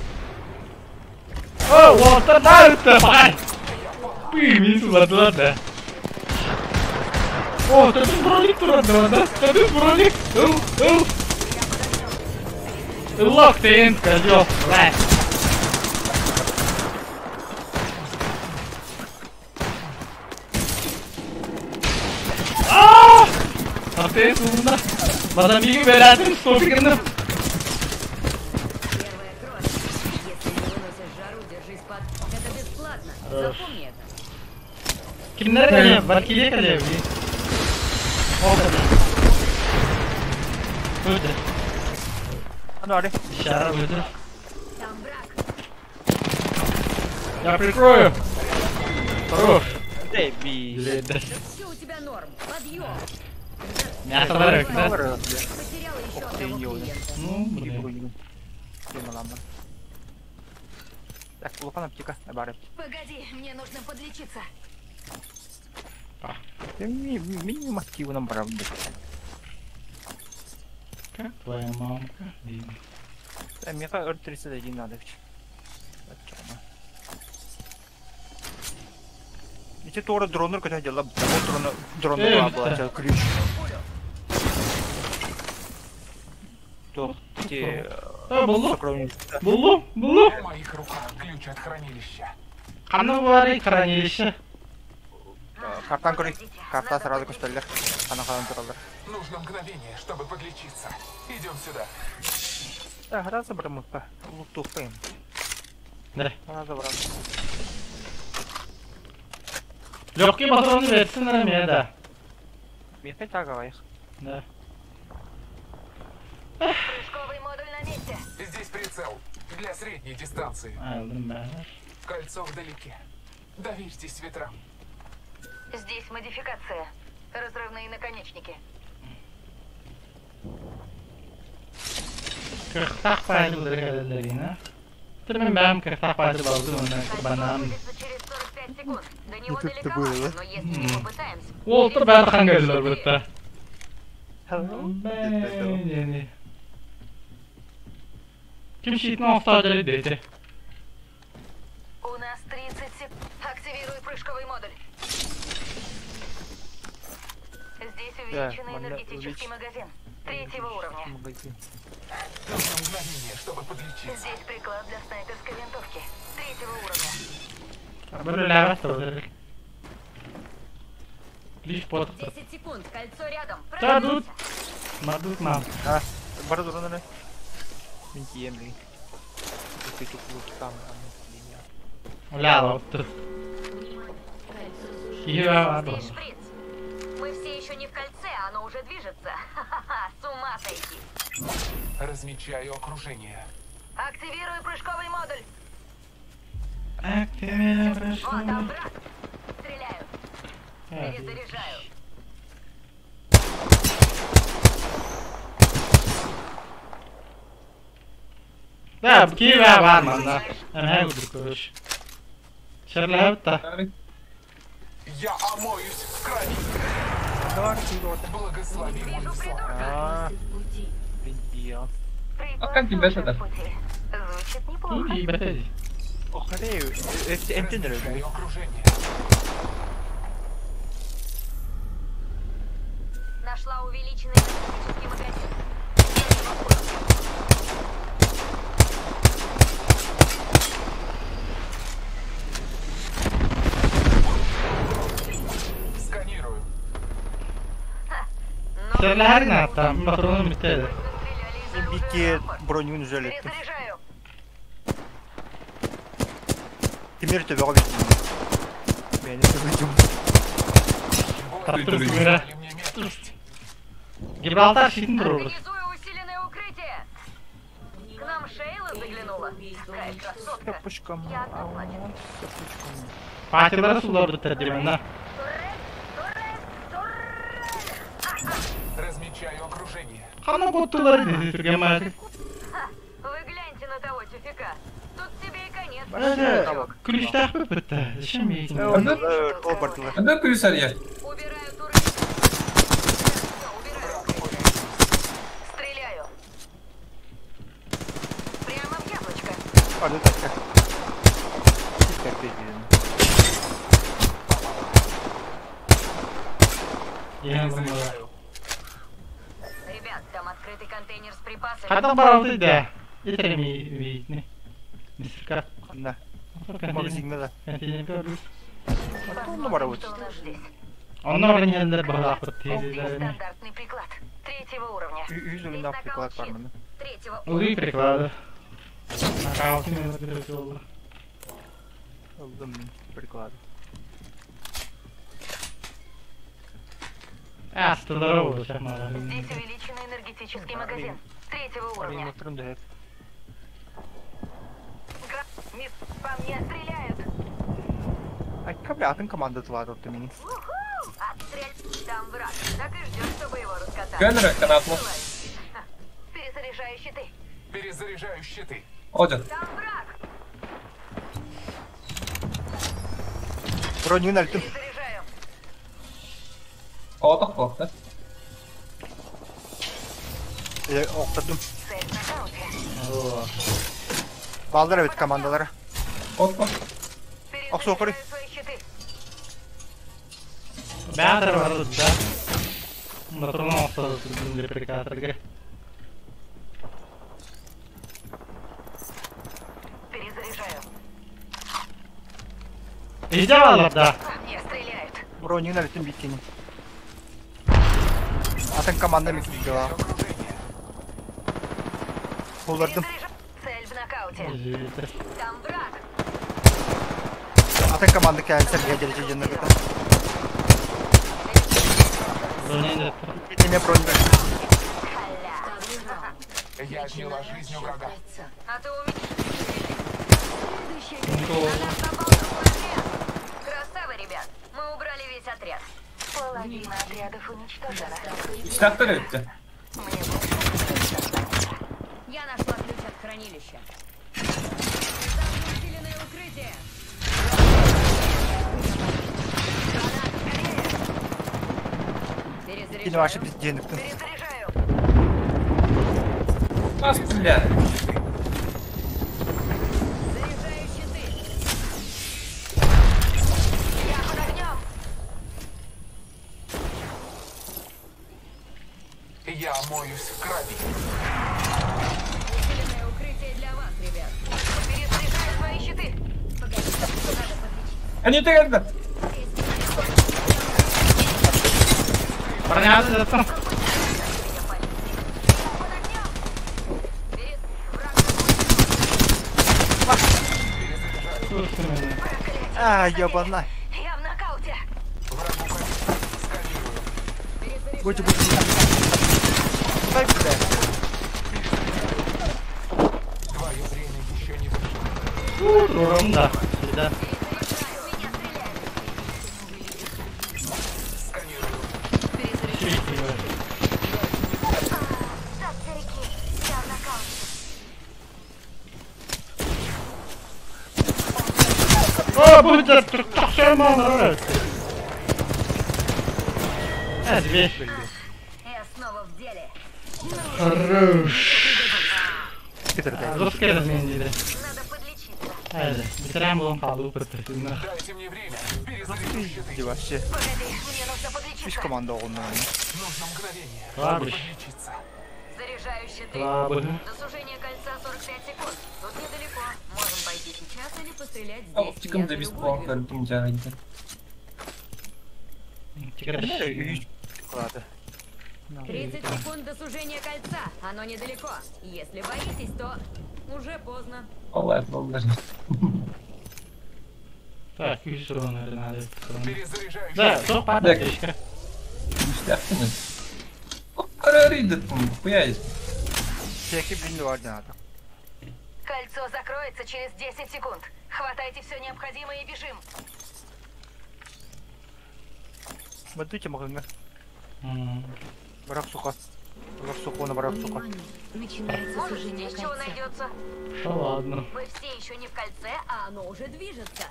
О, вот это, пай. Пыми сюда, да. О, ты броник туда, да? Ты броник. Лок ты ин, козёл, блядь. Ты сюда. Мазамбики берет, что фигня. Первая кровь. Если не выносишь жару, держись под... Это бесплатно. Запомни это. Kimlere geliyor? Valkyrie geliyor. O kadar. Öldü. Ну, аре. Şara öldü. Там враг. Я прикрою. Хорош. Эй, би. Леда. Все у тебя норм. Подъем. Мясо варек, да? Потеряла еще одного клиента. Ну, блин. Так, лупан аптека, бары. Погоди, мне нужно подлечиться. Минимум активу нам правда. Как твоя мамка? Мне кажется, 31 надо. Эти торы дронер, когда делал, дронер была, это ключ. То, где... Булу? сокровища. Булу? Булу? В моих руках ключ от хранилища. Қаны бар хранилище. Картан көрейік. Карта сразу көшпелер. Қана қалан тұралар. Нужно мгновение, чтобы подлечиться. Идем сюда. Так, раза бір мұтпа. Луктуқпайым. Ne? Раза бір. Легкий патроны версін әме, да. Мехай тағалайық. Да. Прыжковый модуль на месте. Здесь прицел. Для средней дистанции. Aldım ben. Кольцо вдалеке. Доверьтесь ветрам. Здесь модификация. Разрывные наконечники. 40 faydalı gelirlerine. Тырмен бәм 40 faydalı aldım ondan kurbanam. Будет через 45 секунд. До него тут далековато, было, но если не попытаемся... Oldu ben hangarlar burada. Ben Kim şiitini haftaları dedi. У нас 30 секунд. Активируй прыжковый модуль. Здесь увеличенный энергетический магазин. 3-го уровня. Нужно мгновение, чтобы подлечиться. Здесь приклад для снайперской винтовки. 3-го уровня. Böyle levent olur. Лишь под. 10 секунд. Кольцо рядом. Да, тут. Мадут мам. А, бары дұрыныры. Мен киемлі. Сөйтіп луктам. Ляла вот тут. Хива Здесь шприц. Мы все еще не в кольце, а оно уже движется. Ха-ха-ха, с ума сойти. Размечаю окружение. Активируй прыжковый модуль. Активируй О, там прыжковый. враг. Стреляю. Перезаряжаю. Да, Киева var manda. Hemen öldür koş. Şerlevta. Я омоюсь в крови. Благослови мой взор. Ааа. Бендият. как тебя сюда? Пути. Звучит неплохо. İyi be. Охарею. Эмтендер. Размечаю окружение. Нашла увеличенный энергетический магазин. Стреляй на там, патроны метели. Бики броню неужели? Перезаряжаю. Теперь тебя ловить. Я не выйдем. Тартур мира. Гибралтар щитин турur. Организую усиленное укрытие. К нам Шейла заглянула. Такая красотка. Капушкам. Я однозначен. Fatihlara sular bitirdim ben. Размечаю окружение. Kana botları dedi Türgemen. Вы гляньте на того тюфика. Тут тебе и конец. Böyle kulüşler mi bitti? Şimdi Роберт. Anda kürsel ya. Убираю турель. Всё, убираю. Стреляю. Прямо в яблочко. Hadi tak. Dikkat edin. Ребят, там открытый контейнер с припасами. Kadın baraldı da. Yeterim iyi. Disika. Да. Магазин да. Kantinim görürüz. Numara вот. Что у нас здесь? Onlar oynayınlar bağlapıt Общий teyzelerine. стандартный приклад. Третьего уровня. Yüzümün Здесь приклад нокаут-щит. var mı? Третьего Uluyu приклады. Нокаутын öldürücü oldu. Aldım приклад. Astılara oldu şahmara. Здесь увеличенный энергетический магазин. Третьего уровня. Benim oturum da hep. Мисс, по мне стреляют. Ay kablatın komandası var orada benim. Уху! Отстрель. Там враг. Так и ждет, чтобы его раскатать. Gönder kanatlı. Перезаряжаю щиты. Перезаряжаю щиты. Olacak. Там враг. Bronyu aldım. Перезаряжаю. Oldu korktu. Okladım. Цель в нокауте. Baldır evet komandalara. Korkma. Аксу, Перезаряжаю свои щиты. Бәдір vardı da. Motorunu alsadı sizin replikatorga. Перезаряжаю. İyice vallahi da. По мне стреляют. Bronyu aldım bitkini. Atın komanda mı gidiyor? Kullandım. Перезаряжаю. Цель в нокауте. İyice. Там враг. Atın komanda kendisi gelecek cennet. Bronyu Bitime bronyu. Я отняла жизнь у врага. А ты увидишь? Никого. Красава, ребят. Мы убрали весь отряд. Половина отрядов уничтожена. Silahlar öttü. Я нашла ключ от хранилища. Усиленное укрытие. Yine başka bir cennetin. Перезаряжаю. Nasıl silah? Заряжаю щиты. Я под огнем. Я моюсь в крови. Усиленное укрытие для вас, ребят. Перезаряжаю свои щиты. Погоди, надо подлечить. Hani de geldi. Bronyadı zaten. Aa yabanlar. Я в нокауте. Будь. Дай сюда. Твое время еще не вышло. Vururum da. Bir de. Я в нокауте. О, будет так шарман. Две. Я снова в деле. Хорош. Bitirdi. Rus разменили. Надо подлечиться. Hadi. Bitiren bulun kaldı bu pırtısında. Дайте мне время. Перезаряжу щиты. Вообще. Погоди, мне нужно Hiç подлечиться. komanda olmuyor. Нужно мгновение. Слабый. Подлечиться. Заряжаю щиты. Слабый. До сужения кольца 45 секунд. Тут недалеко. Можем пойти сейчас или пострелять здесь. Of çıkınca Я biz за puan любовью. kırdım cahilde. Çıkarış. Hiç приклада. 30 секунд до сужения кольца. Оно недалеко. Если боитесь, то уже поздно. Vallahi vallahi. Так, и что, наверное, надо. Перезаряжаю. Да, что падает, точка. Ништяк. Караридет, хуясь. Всякие блин vardı adam. Кольцо закроется через 10 секунд. Хватайте все необходимое и бежим. Смотрите, маханга. М. Барак сука. Барак сука, на барак сука. Внимание, начинается Может, сужение здесь чего кольца. найдется? Да ладно. Вы все еще не в кольце, а оно уже движется.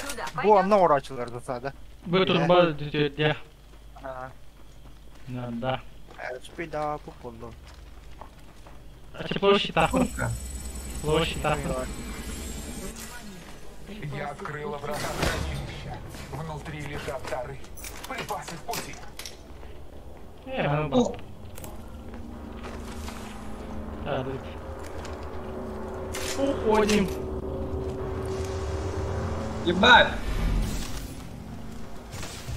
Сюда, Bu пойдем. anla uğraştılar da sağda. Bu turba diye. Ha. Да. Спида популу. А че площадь так? Сколько? Площадь так. Я открыла врата хранилища. Внутри лежат дары. Припасы в пути. Ну, радует. Уходим. Ебать!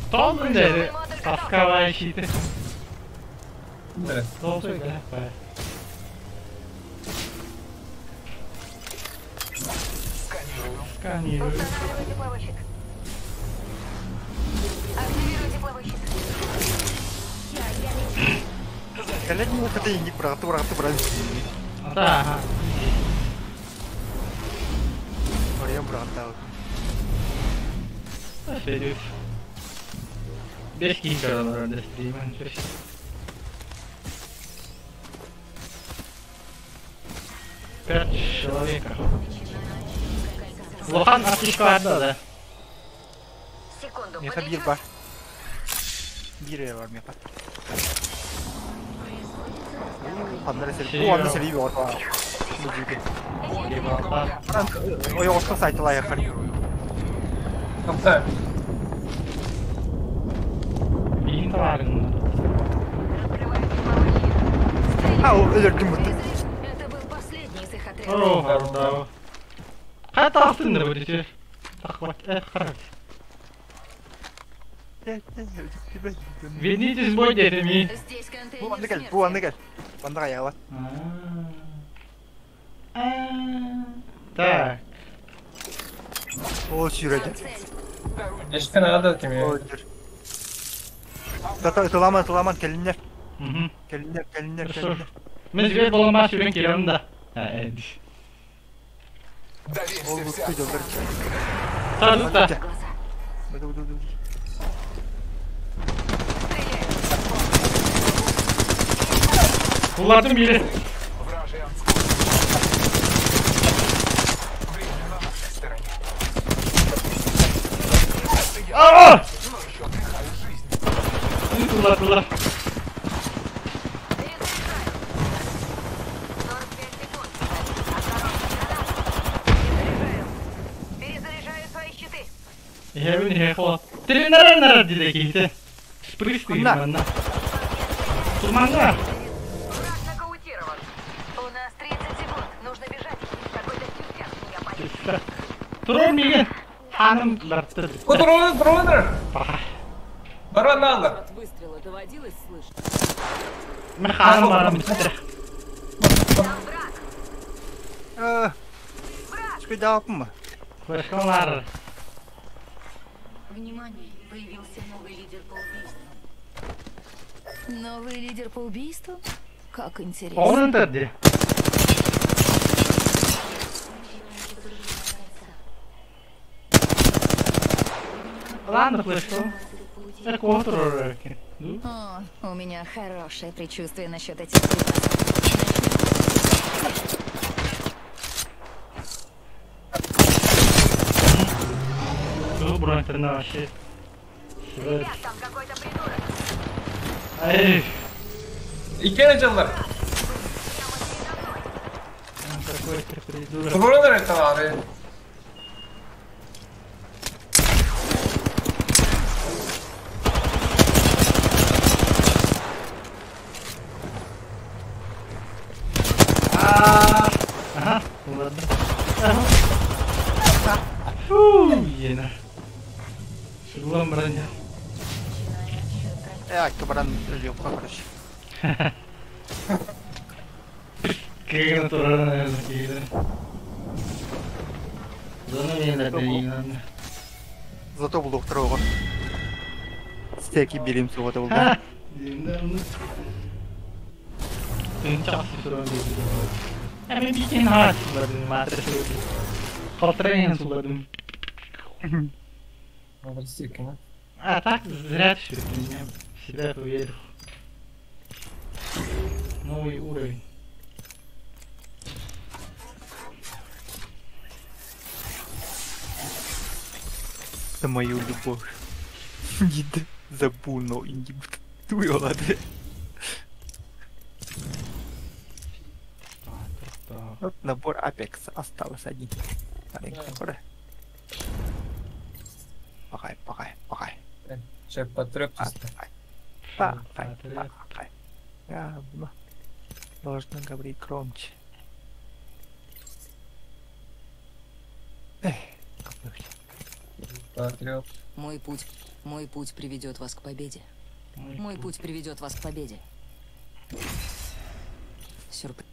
Кто блин, тосковая щиты? Да. Толстой, да? Сканирую. Устанавливайте плавочек. Активируйте плавочек. Kalian mau kata ini peratu berarti. Да, ага. Orang berantau. Вперед. Без кикера надо стримать. Пять человека. Лохан отличка одна, да? Секунду, Neyse подойдёт? bir var. Bir ev var mı yapar? Panları seri. Bu anda seri bir orta var. Bu gibi. Ебата. Ой, orta saytılar yakar. Kaptan. Bin tvarın. Открывайте плавочек. Ha o öldürdüm bunu. Это был последний из их отряда. О, хорошо. Hatta aslında bu dizi. Takvat, хорошо. Вернитесь в бой, детьми. Здесь Bu anda контейнер gel, bu anda gel. Banda ayağı var. Так. O sürecek. Eşken ağda atayım ya. Öldür. Tulaman, gelinler. Угу. Gelinler. Хорошо. Мы зверь болмаш үйрен келемін да. Әйді. Доверься O bu всем. kuydu öldür. Садық та. Dur. Бұлардың бері. Вражий анскор. Время на нашей стороне. Ааа! Но еще отдыхают жизнь. Бұлар. Перезаряжаю. 45 секунд. Осторожно, гранат. Перезаряжаю свои щиты. Я бы не хотел. Ты наверное, ради таких-то. Спрыскивай, На. манна. Туманга. Враг нокаутирован. У нас 30 секунд. Нужно бежать. Какой-то тюфяк меня боится. Тұрор меге. Ханым лартыр. Dur. Baran alır. От выстрела доводилось слышать. Мен ханым барам бітір. Там враг. Çıkı cevap mı? Флешкалар. Внимание, появился новый лидер по убийству. Новый лидер по убийству? Как интересно. Onun tadı. Ладно, флешку. Так вот, рорки. О, у меня хорошее предчувствие насчет этих припасов. Добро, это наши. Ребят, там какой-то придурок. Эй, İki canlar. какой-то придурок. Dururlar etten abi. Ага, ладно. Фу, ена. Шугам броня. Kebaran ölüyor korkuş. Kayak natural na nakikita. Doon na yung latinan. Зато был второго. Стеки берем с вот Ха! Yung tsaka si Suron dito. Ay, may bikin na sulat dun, matres ulit. Колтрейн sulat dun. А так, зря ты всё меня всегда уверен. Новый уровень. За мою любовь. Не забыл, но и не буду. Ладно. Вот набор Apex осталось один. Маленький. Пахай. Сейчас потрёп. Пахай. Говно. Должна говорить громче. Эх, Потрёп. Мой путь приведет вас к победе. Мой путь приведет вас к победе. Сюрприз.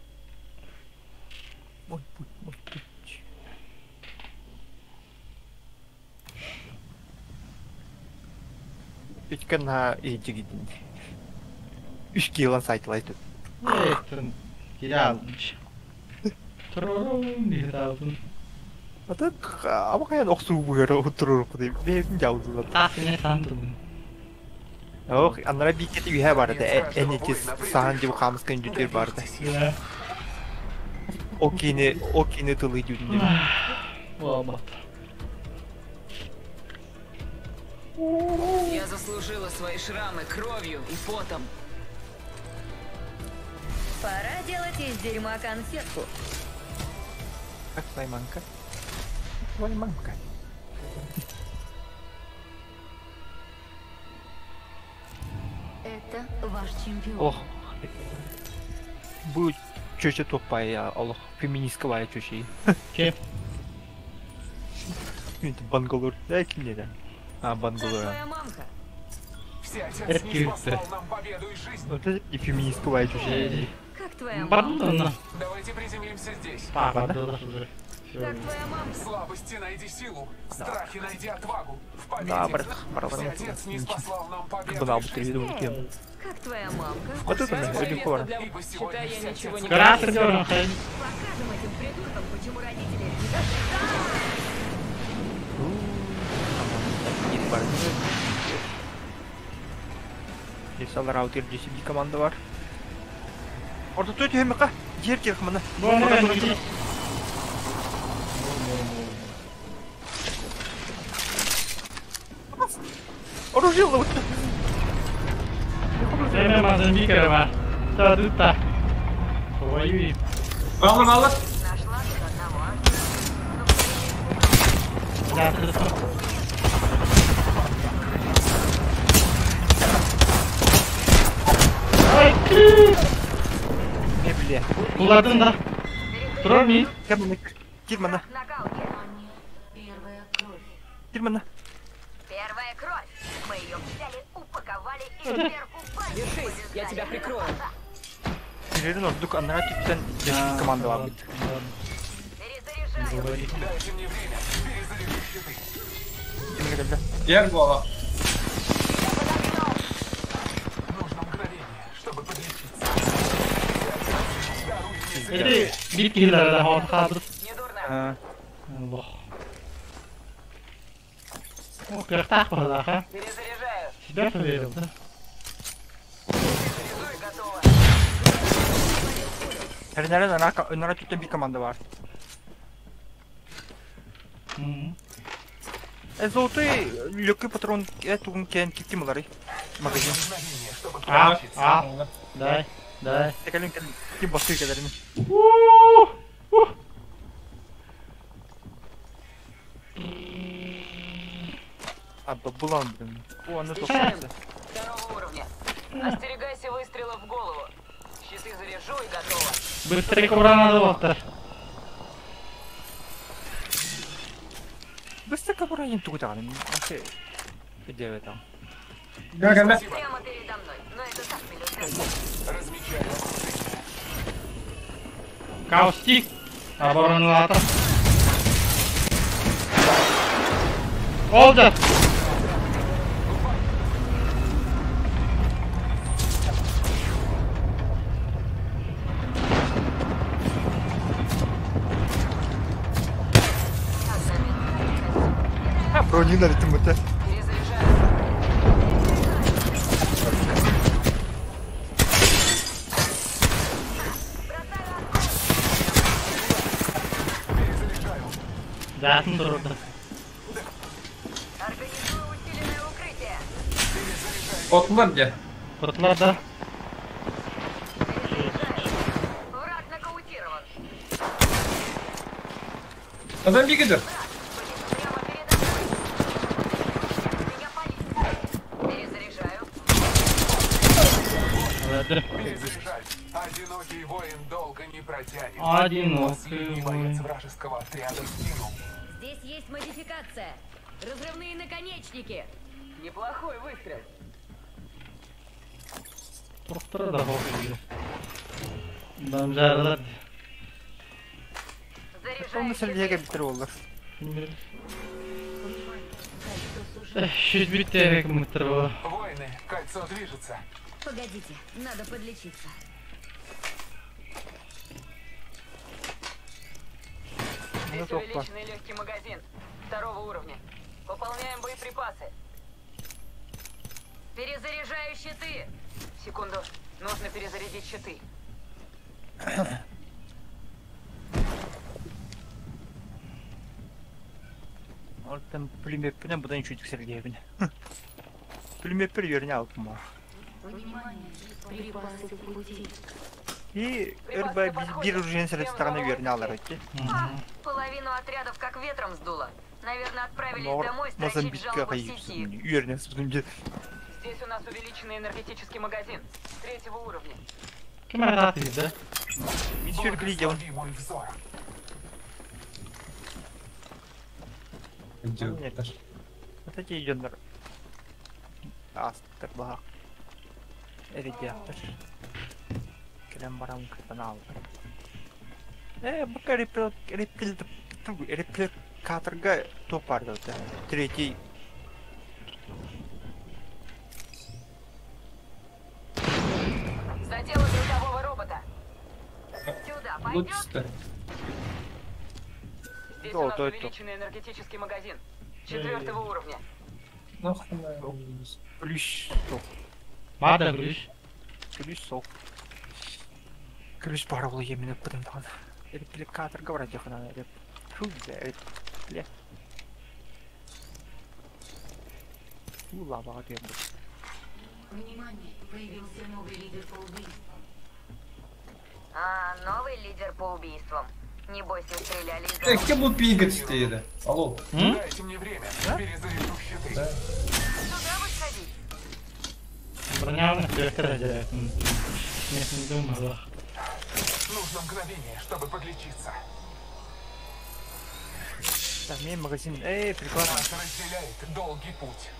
Мой путь. Өйткені ежігіден 3 килон сайтылайды. Естін, келе алдымшы. Тұрырым, дегіт алдым. А так, абақаян оқсу бұйыры отырыр құдай. Бәрін жаудылады. Тақсыне сандым. Ох, анара бикеті үйе барды. Әнетес саған жебі қамысқан жүдер барды. Окейні тылы жүдіндер. Лобот. Я заслужила свои шрамы кровью и потом. Пора делать из дерьма конфетку. Как твоя мамка? Твоя мамка. Это ваш чемпион. Ох. Будет чуть-чуть тупая, Аллах. Феминистская чуть-чуть. Кем? Бангалор. Да, кем-то. А, Бангалор. Твоя мамка. Всеотец не послал нам победу и жизнь. Вот это и феминистская чуть-чуть. Как твоя мамка? Бардона. Давайте приземлимся здесь. Папа, да уже. Как твоя мамка? В слабости найди силу, в страхе найди отвагу. В победе. Да, брат. Всеотец не спаслал нам победу Куда и бы ты жизнь. видел тему? Как твоя мамка? Вот это, Рябикова. Ибо сегодня всеотец Красный дерн, ходить. Покажем этим придуркам, почему родители Mesela router GCB komanda var. Orada tut hemika. Yer керек мына. Бонни, Оружие ловит. Время Мозамбика, ма. Что тут-то? Воюем. Алло. Нашла тут одного. Да, ты что? Ай, ты! Не, бля. Куладын да. Тұрар мен. Кир мына. Нокауте. Кир мына. Первая кровь. Мы ее взяли, упаковали и сверху бали. Держись, я тебя прикрою. Жерин ордук анара типтен GCB команда var. Перезаряжаю. Дайте мне время, перезаряжу щиты. Kim geldi? Yer gola. Нужно мгновение, чтобы подлечиться. Эти биткиллер да хат хадыр. Недурно. Ha. Allah. О, кыртак была, ха? Перезаряжаю. Себя проверил, да? Перезаряжаю, готово. Her nereden onlara tütten bir komanda var. Золотой легкий патрон, это он кем лари. Магазин. Мгновение, чтобы Дай. Tekelin kim basıyor kadarını. Абба буlandım. O anda Встречаем. Второго уровня. Остерегайся выстрелов в голову. Щиты заряжу и готово. Быстрее курана доктор. Быстро кабуранин тугутаган. Вообще. Где вы там? Как она? Прямо прямо передо мной, но это так милются. Размечаю окружение. Каустик. Оборонатор. Олдер. Брони на ритм-то. Да, трудно. Организую усиленное укрытие. Портланде. Портланда. Враг нокаутирован. Adam gidiyor. Прямо передо мной. Меня палит. Перезаряжаю. Перезаряжать. Одинокий воин долго не протянет. Одинокий Последний воин. боец вражеского отряда сгинул. Здесь есть модификация. Разрывные наконечники. Неплохой выстрел. To'xtiradi hozir. Damjarlar. Onu Sergey'e bitir olur. Чуть битее комментировал. Воины, кольцо движется. Погодите, надо подлечиться. Ну, Здесь топ. увеличенный легкий магазин. 2-го уровня. Пополняем боеприпасы. Перезаряжаю щиты. Секунду. Нужно перезарядить щиты. Oradan pülümepine buradan çocuk Sergey'e. Pülümepir yerini aldım o. И РБ bir уже с стороны yerini alır ki. Половину отрядов как ветром сдуло. Наверное, отправились Nor домой строчить Mozambik'e жалобы в kayıp. сети. Yerini sıkınca. Здесь у нас увеличенный энергетический магазин. 3-го уровня. Камера да? Мистер Глидел. Благослови мой взор. Нет. Вот эти идет на... Астер бах. Редактор. Крем барам канал. Бака репликаторга топарды. Третий. Задело грузового робота. Сюда пойдет. Лучше. Здесь О, у нас то это. увеличенный энергетический магазин. 4-го уровня. Нахуй. Плюс сок. Мада грыш. Плюс сок. Плюс паровал именно потому что репликатор говорит, их надо. Фу, бля. Фу, лава где был. Внимание, появился новый лидер по убийству. А, новый лидер по убийствам. Небось, вы стреляли из Tek de bu ping'e isteydi. Alo. Дайте мне время. Перезаряжу щиты. Сюда вы сходить. Броня на легко разделяет. Нет, не думал. Нужно мгновение, чтобы подлечиться. Так, мне магазин. Прикладно. Нас разделяет долгий путь.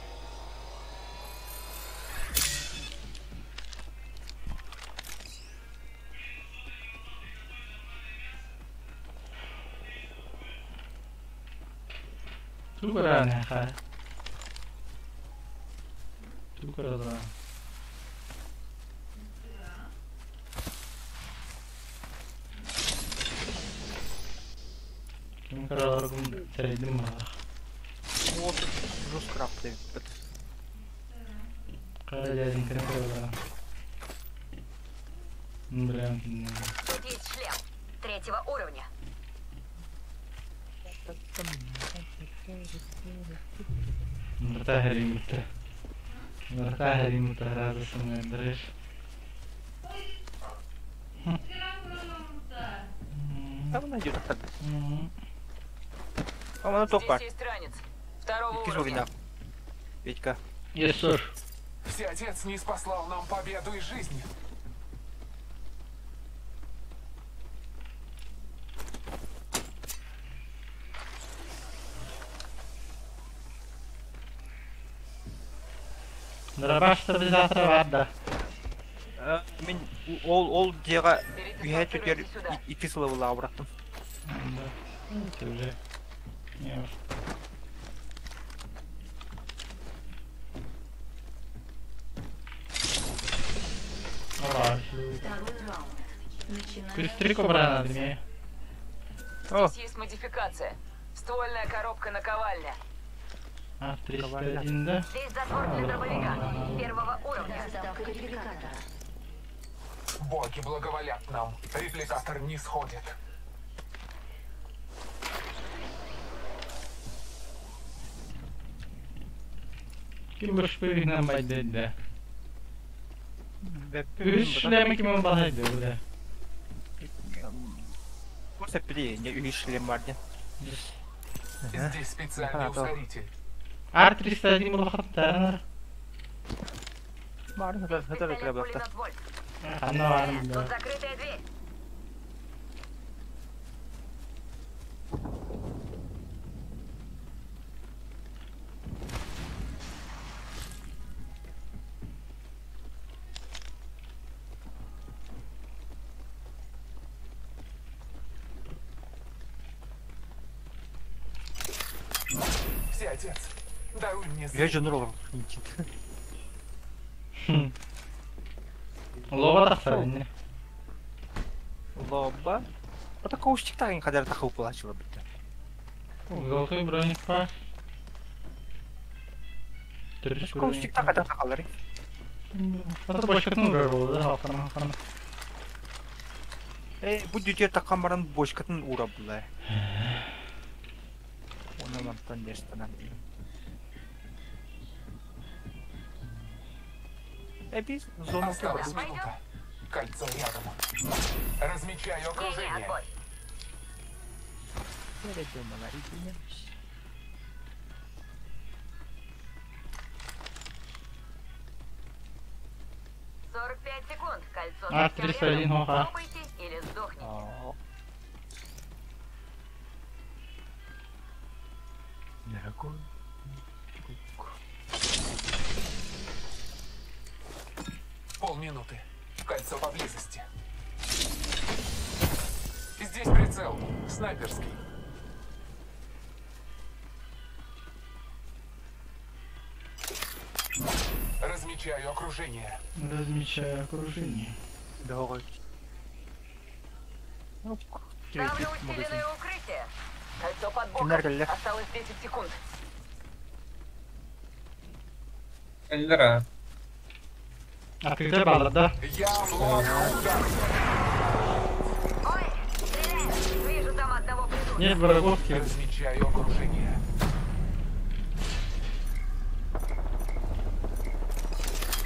Туграна, ха. Туграна. Ким караргум теридим ма. Вот, жестко ты. Калядин караргум. Блин. Тут есть шлем. 3-го уровня. مرتاح لي متى هذا اسمه دريش Там найдет так. А она только. Здесь есть ранец. 2-го Кизурина. уровня. Петька. Yes, sir. Всеотец не спаслал нам победу и жизнь. Дробаш стабилизаторы var da. Мен ол дияға үйә төтер икі сылы абыраттым. Это уже... Не уж. Пристрик убрана, Дмей. Здесь есть модификация. Ствольная коробка наковальня. А, 301, да? Здесь затвор для дробовика. Первого уровня. Боги благоволят нам. Репликатор не сходит. Kim bu şüpheliğinden başladı? Üçleme kim olmalıydı burada? Bu sepeli ne üçlem vardı. Здесь специальный ускоритель. R301 bunu hatırlar. Var mı? Hatırlar ki yaptı. Anne var mı? Тут закрытая дверь. Всеотец, даруй мне Я зрение. же нырал. Лова тахсарыны. Лоба. Вот такого штиктагин kadar takıp ulaşılır bitti. Золотой броник var. Такого штикта kadar takılır. Hatta boşlukun görüldü halkana. Bu düdüğe takan baran boşkatın uğrabılar. Onu mantan destanan. Biz zonu Осталась минута. Кольцо рядом. Размечаю окружение. Отбой. Передумала извиняюсь. секунд. Кольцо А, совсем 301 рядом. ага. Пробуйте или сдохните. Дорогой. Полминуты. Кольцо поблизости. Здесь прицел. Снайперский. Размечаю окружение. Размечаю окружение. Давай. Ставлю усиленное укрытие. Кольцо под боком. Энергия. Осталось 10 секунд. Эльдера. Открытая балла, да? Я ловлю удар. Ой, стреляет. Вижу там одного придурка. Нет врагов. Размечаю окружение.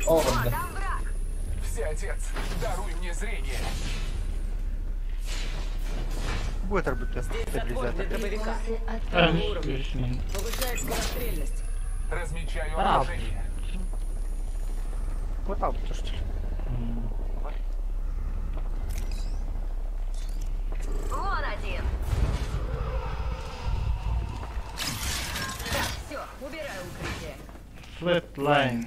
О, О, да. там враг. Всеотец, даруй мне зрение. Будет работать стабилизатор. дробовика. Отлично. Повышает скорострельность. Размечаю А. окружение. Вот так вот, что ли. Вон один. Так, все, убираю укрытие. Flatline.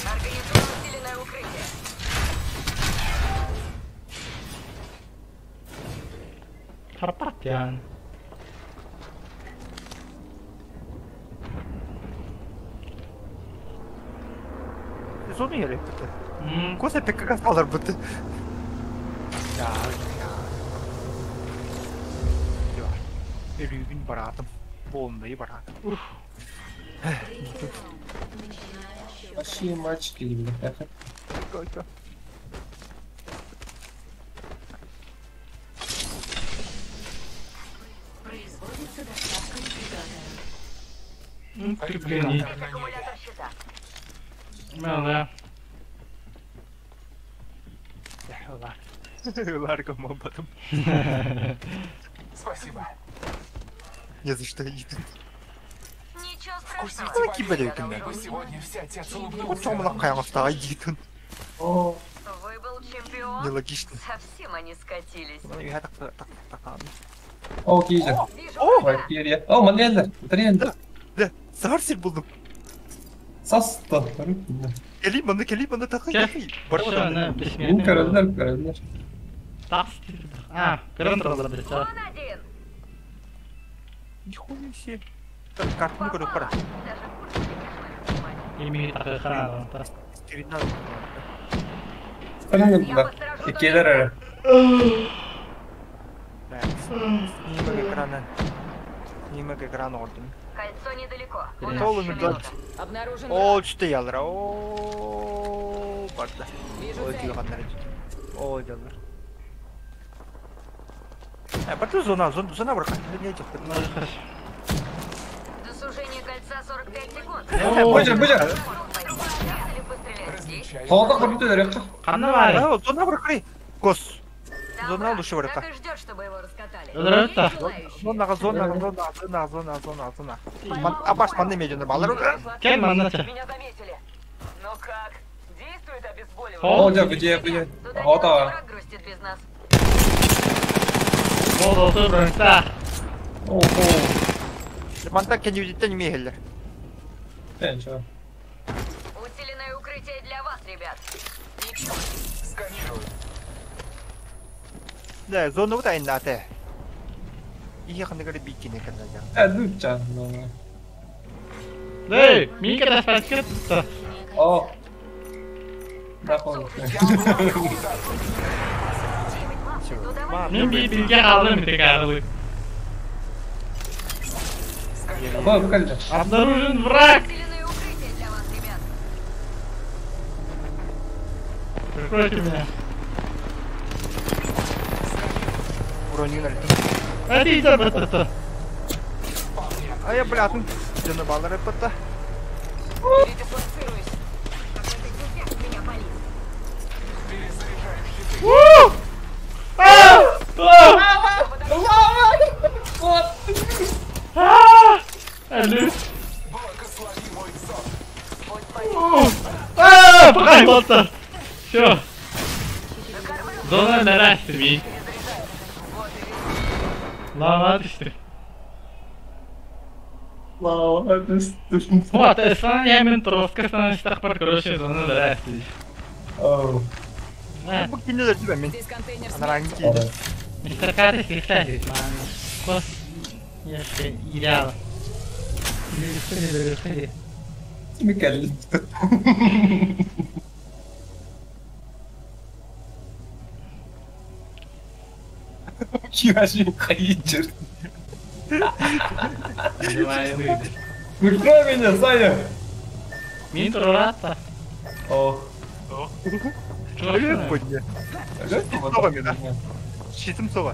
Организую усиленное укрытие. Карпатян. Zonu yeri bitti. Kosa pek kafalar bitti. Ya. Rübin baratım. Bombayı baratım. Большие мачки, бляха. Какой-то. Крепление. Здесь аккумулятор щита. Да. Ларго мобатом. Спасибо. Не за что. Ничего страшного. Вкусите Какие победы. болезненные. Ибо сегодня всеотец Вот улыбнулся. чем на кайма стоит. О, Выбыл чемпион. Нелогично. Совсем они скатились. Я так. О, Кизя. Вижу Ой, врага. перья. О, Мангельдер. Тренер. Да, сарсил buldum. Састы. Келим бана такай. Все, на, Бу бессмертный. көрөлдөр. Так, көрін тұрғылар десе. Он один. Нихуя себе. Картını көріп қара. Даже курс не пришлось снимать. Емей тақы қана. Стеринал. Тренер да. Икелер әрі. Снимок экрана орден. Кольцо недалеко. У Блин. нас Толы еще медаль. минута. Обнаружен О, что ялыр. О, барды. Вижу Ой, цель. тилғандар. Ой, ялыр. Барды зона бұрқа. Не айтып. До сужения кольца 45 секунд. Бұжыр. Поехали пострелять здесь. Тоғдық бір бүтелер еққа. Қаны бар. Зона бұрқы. Кос. Там Зона враг. лучше врага. Так и ждет, чтобы его раскатали. Öldürür da. Есть желающие? Зона. Абаш манны медианы балыр. Кел маннача. Меня заметили. Ну как? Действует обезболивающее? О, да, где. Туда О, не да. враг грустит без нас. Ол осы бірінса. Ого. Мантак кені видетті неме келдер. Ничего. Усиленное укрытие для вас, ребят. Сканирую. Да, зона ұтайын даты. Ihe қанды көрі бейкені кірді. Әдүтчан. Эй, Мика да спаскет тұтты. О. Нахуй. Мен билге қалдым тек ағылы. Ой, выкольдер. Обнаружен враг. Усиленное укрытие для вас, ребят. Прикройте меня. Броню налетім. Әдейді бұтты. Ай, блядь, зона балыры пытта. Передислоцируюсь. Какой-то дурняк меня болит. Әлі. Благослови мой сон. Пағай болты. Все. Зона нәрәстірмей. Лава düştü. Лава düştü. Вот, я мен троска станыстық бір короче зона нәрәстірмей. Оу. Бұл кенелер түбі мен. Здесь контейнер с Анаранг кейді. Мистер Катис, кстати, кос. Если идеал. Или Микель. Кираши хайчер. Прикрой меня, Саня. Мен тұрата. О. Өлі көдіне. Соға мен, а? Шетім соға.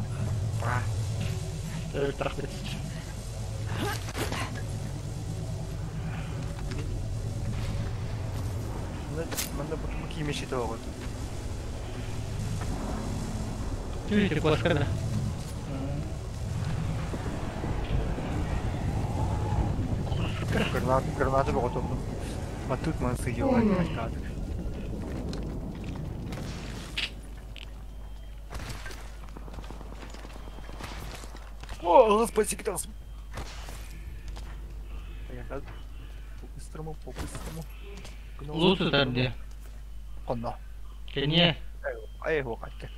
Мында бұл киме шеті оғы. Видите, класкада. Гранаты бұғы топтым. А тут маны сыйы оғы. О, спасибо, Китас. По-быстрому. Лучше тарде. Қонда. Кене. Ай, о, қайтты.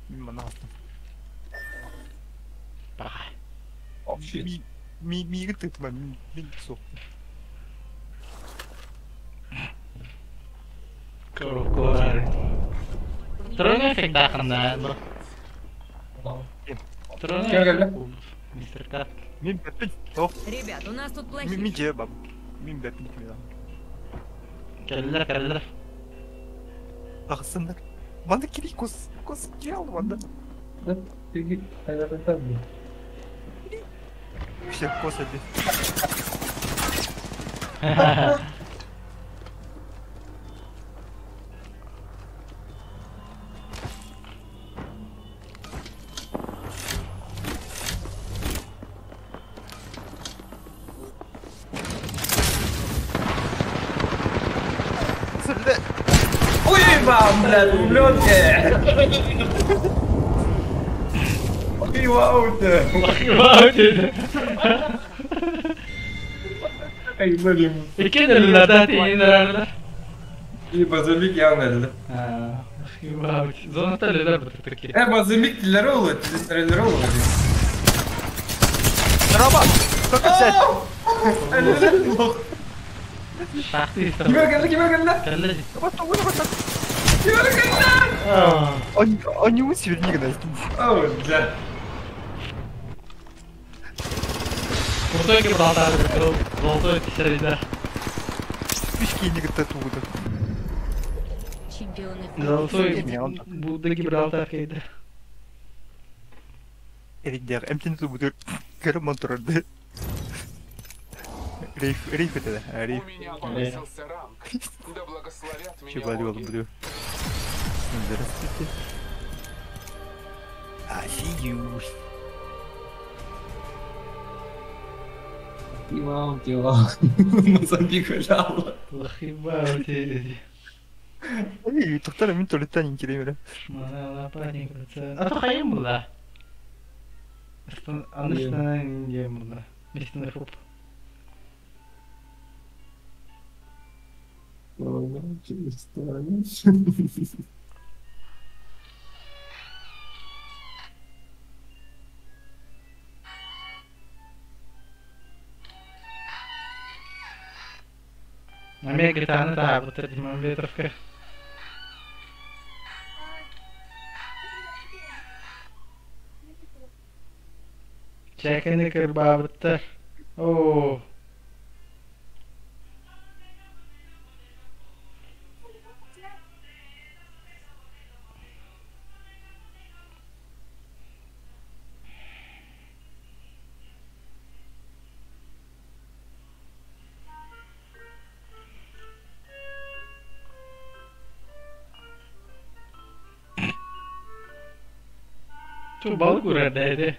Мен мана астым. Пағай. О, щит. Мигі тыпма, мен соқтым. Крокоры. Тройный эффект дақында, бұл. Тройный Кем келді? Мистер Кат. Мен бәппін. О, Ребят, у нас тут мен плохие. же баб. Мен бәппін кемеді. Келділер. Ағысындар. Манда керей кос келді манда. Да, ты айдатады. Все, кос әбе. Сірді. Ой, вам, блядь, ублюдки! Лохивауте! Лохивауте! Ай, блин. Ekin eller det innerler. Базилик явно öldü. Лохивауте. Zonata eller bu такие. Базилик dilleri oluyor, dilleri oluyor. Робот! Только взять! Шахты Kim öldü, kim öldü? Калли. Вот, вот, вот. Kim öldü? Они усили гнать. О, да. Крутой Гибралтар открыл. Золотой среда. Спички не оттуда. Чемпионы. Золотой Будда Гибралтар кейді. Эриндер, эмтин тубуdur. Гармон турды. Рейф это, да? Рейф. У меня повысился ранг. Да благословят меня Чебалю боги. буду. Здравствуйте. Офигеть. Мозамбик лежал. Лохивауте. Эй, тоқтар мен толы тоненький демеле. Шмана паник. Атахайым бұлда. Анышынан индиям бұлда. Местный фуп. Америка таны тағы бұтыр деймін ветровка. Чәкіні кір бабыттыр. Ооо. Çok balık uğradaydı.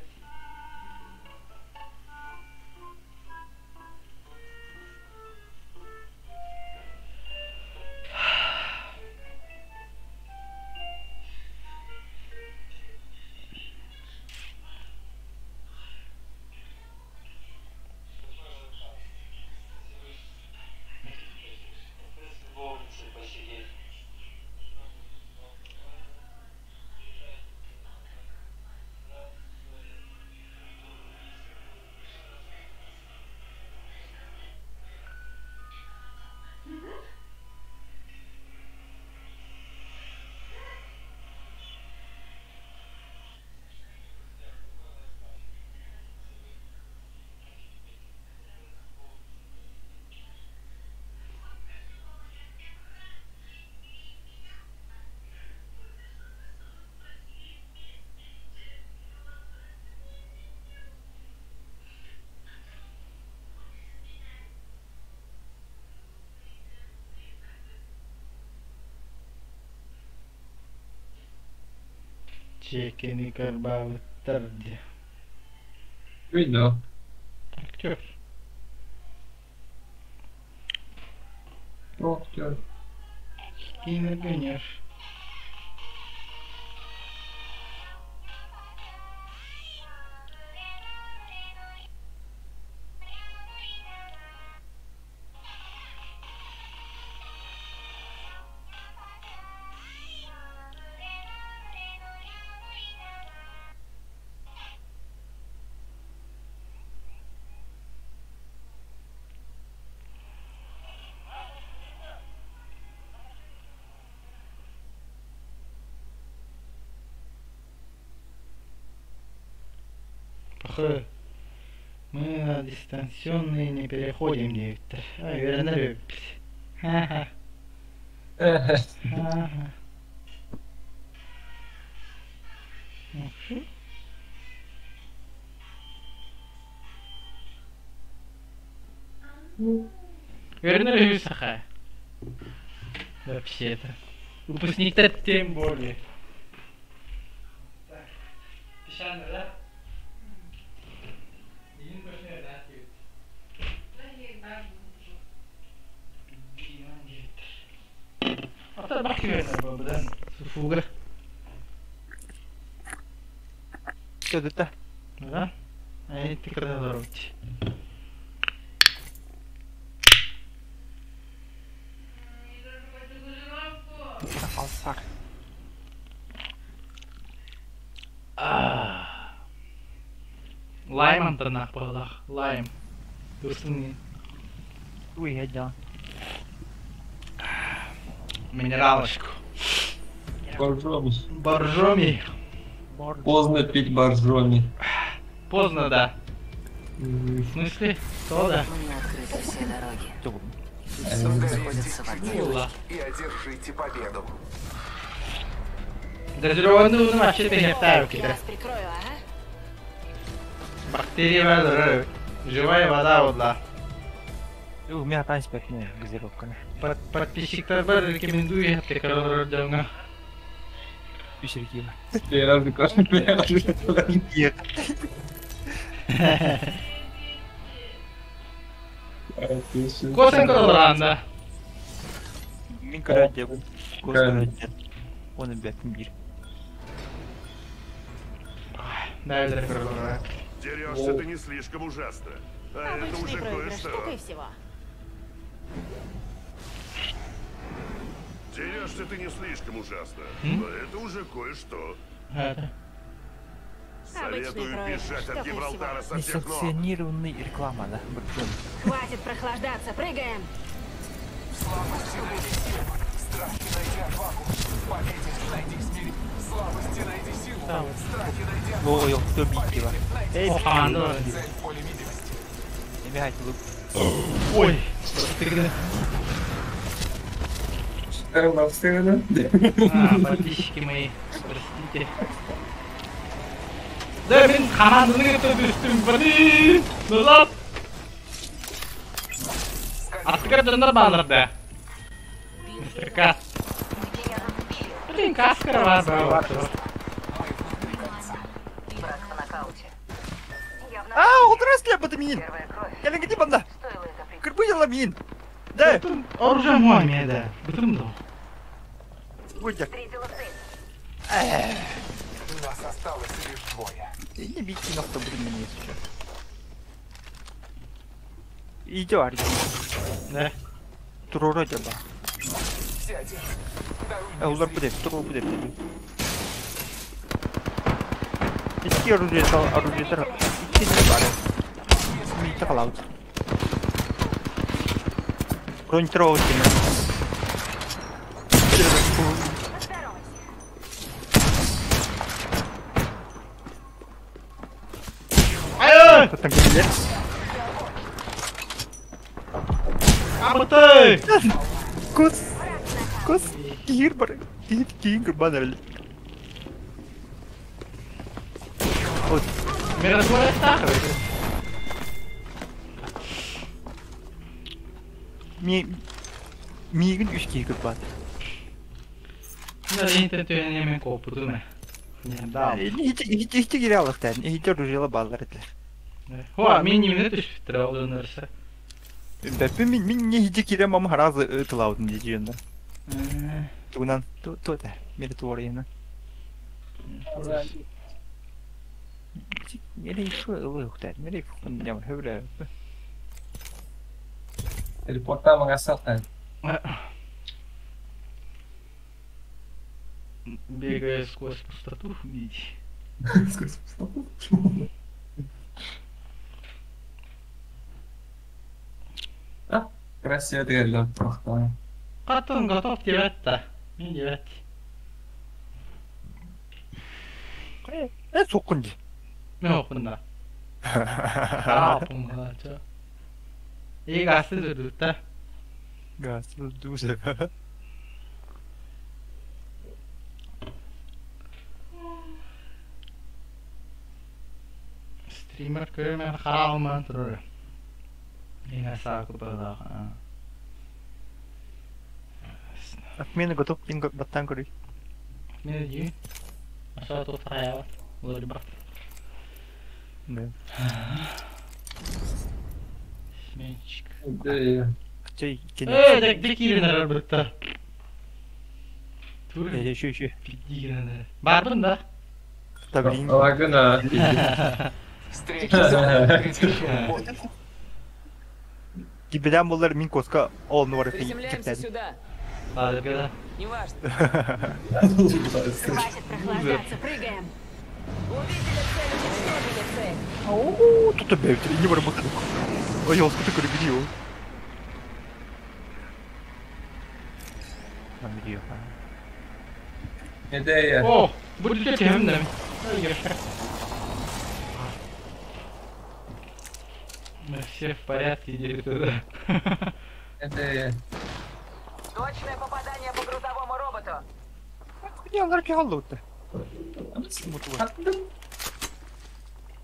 Чекini kır bабыттır diye. Видно. Актер. Актер. Кино гонешь. Мы на дистанционные не переходим, Виктор. Вернулись. Ха-ха. Ага. Вернулись, ха. Вообще-то. Выпускник-то тем более. Так. Песчаный, да? Wat mag je dan? Vroeger. Что это? Да? А я ты когда дорогти. Алсак. Лайм антонах балах. Лайм. Дурсыны. Ой, я дел. Минералочку. Боржоми. Боржоми. Поздно пить боржоми. Поздно, да. В смысле? Что да? Мне открыты все дороги. Создаете Мило. и одержите победу. Газированную вообще не ставил Я вас прикрою, ага. Бактерии вода. Живая вода вот да. У меня там спектная газировка. Подписчиктар бар рекомендую текrar жаңа. Пищерки. Первый Нет. Косен колоранда. Мен көрәде. Көрәде. Оны бәтім бир. Да, это колоранда. Дерешься ты не слишком ужасно. А это Обычный уже проигрыш, штука кое-что. и всего. Дерешься ты не слишком ужасно. Но это уже кое-что. Это. Советую проигрыш, бежать от штука и Гибралтара со всех ног. Несанкционированный реклама, да? Боржоми. Хватит прохлаждаться, прыгаем. Слабости найди силу. Страхи найди отвагу. Победе найди смирение. Слабости найди силу. Страхи найди отвагу. Ой, кто бить его? Эй, О, командор. Цель в поле видимости. не бегайте, лук. Ой. Ты подписчики мои, простите. Да, блин, команданы götürdüm beni. Назад. Открыт жандар балырды. Мистер Кас. Блин, Каскара var be. Враг в нокауте. Явно Удразли об этом, первая кровь. Я где банда? Стоило это прикрыть. Кырбы ламин. Да, Оружие мой, да. Бутым да. Будья. Встретила цель. Нас осталось лишь двое. Не бейте на автобус мне сейчас. Идё, Арди. Да. Турура деба. Сядь. Улар будет, туру будет. Эти оружие стал оружие тара. Эти не бары. Не так лаут. Бронь троуки. Ай! Кто там говорит? Абытай! Кос. Кир бар. Кир банер. Вот. Миротворец тахры. Мигін 3 кигір бар. Да, интернеттен немен копы думе. Да. Хите кирялықтан, хите оружиялы балар етлер. О, мен немен түшіптір алдынырсы. Бәпі мен не хите кирем ама харазы ытылаудын дейженді. Тугунан, то-то, мені туарыйына. Мені ишу ылы ұқтар, мені фуқын ямар хөбірі. Телепортар магасатан. Бегая сквозь пустоту, видите. Красиво реально просто. Катын готов 9-та. Мен 9. Соққын де. Мен оқында. Апым ғача. Егі асты жүрдікті. Гасы дузы. Стример көрімен қаралман тұрыр. Ең асақы бағдағы. Мені готов кин баттан көрі. Мен дейін. Аша тут аяла. Лori бақ. Да. Сменчик. Да. Чай, кенет. Дек ирінер бітті. Еще. Бар bunda. Да блин. Лагуна. Встреча критического боя. Гибелям булар Минкоска олнуар Приземляемся сюда. Hadi gel. Неважно. Хватит прохлаждаться, прыгаем. Увидели цель, уничтожили цель. Ооо, тут опять не выработал. Ой, я сколько такой видео. Идея. О, будет темно. Мы все в порядке, иди туда. Идея. Точное попадание по грузовому роботу. Я наркиалло-то.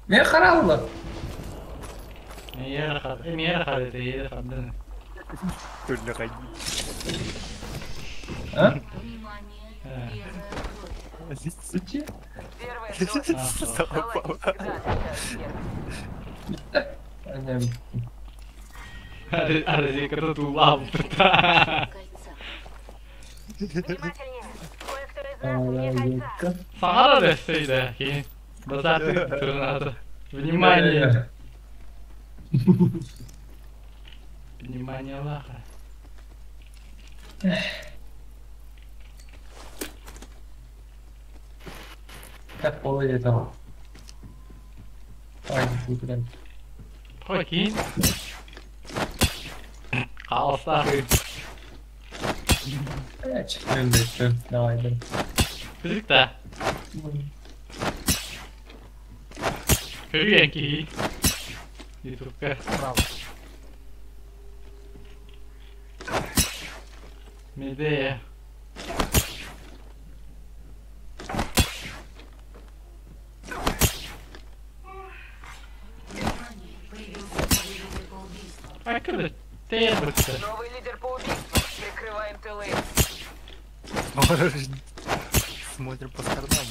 Не харалла. Мера харети, еді қабдың. Түрлі қайды. А? Сучи. Первая Ada sih ketutup. Внимательнее. Кое-кто из нас вне кольца. Сахара десейді, кейін. Басаты тұрнады. Внимание. Внимание лаха. Как полы там. Ай, блин. Қой кейін. Қалыстағы. Чекмендейші. Давай, бір. Күзікті. Көрген кейін. Ютубқа. Браво. Медея. А когда терпится? Новый лидер по убийству. Прикрываем тылы. Смотрим по сторонам.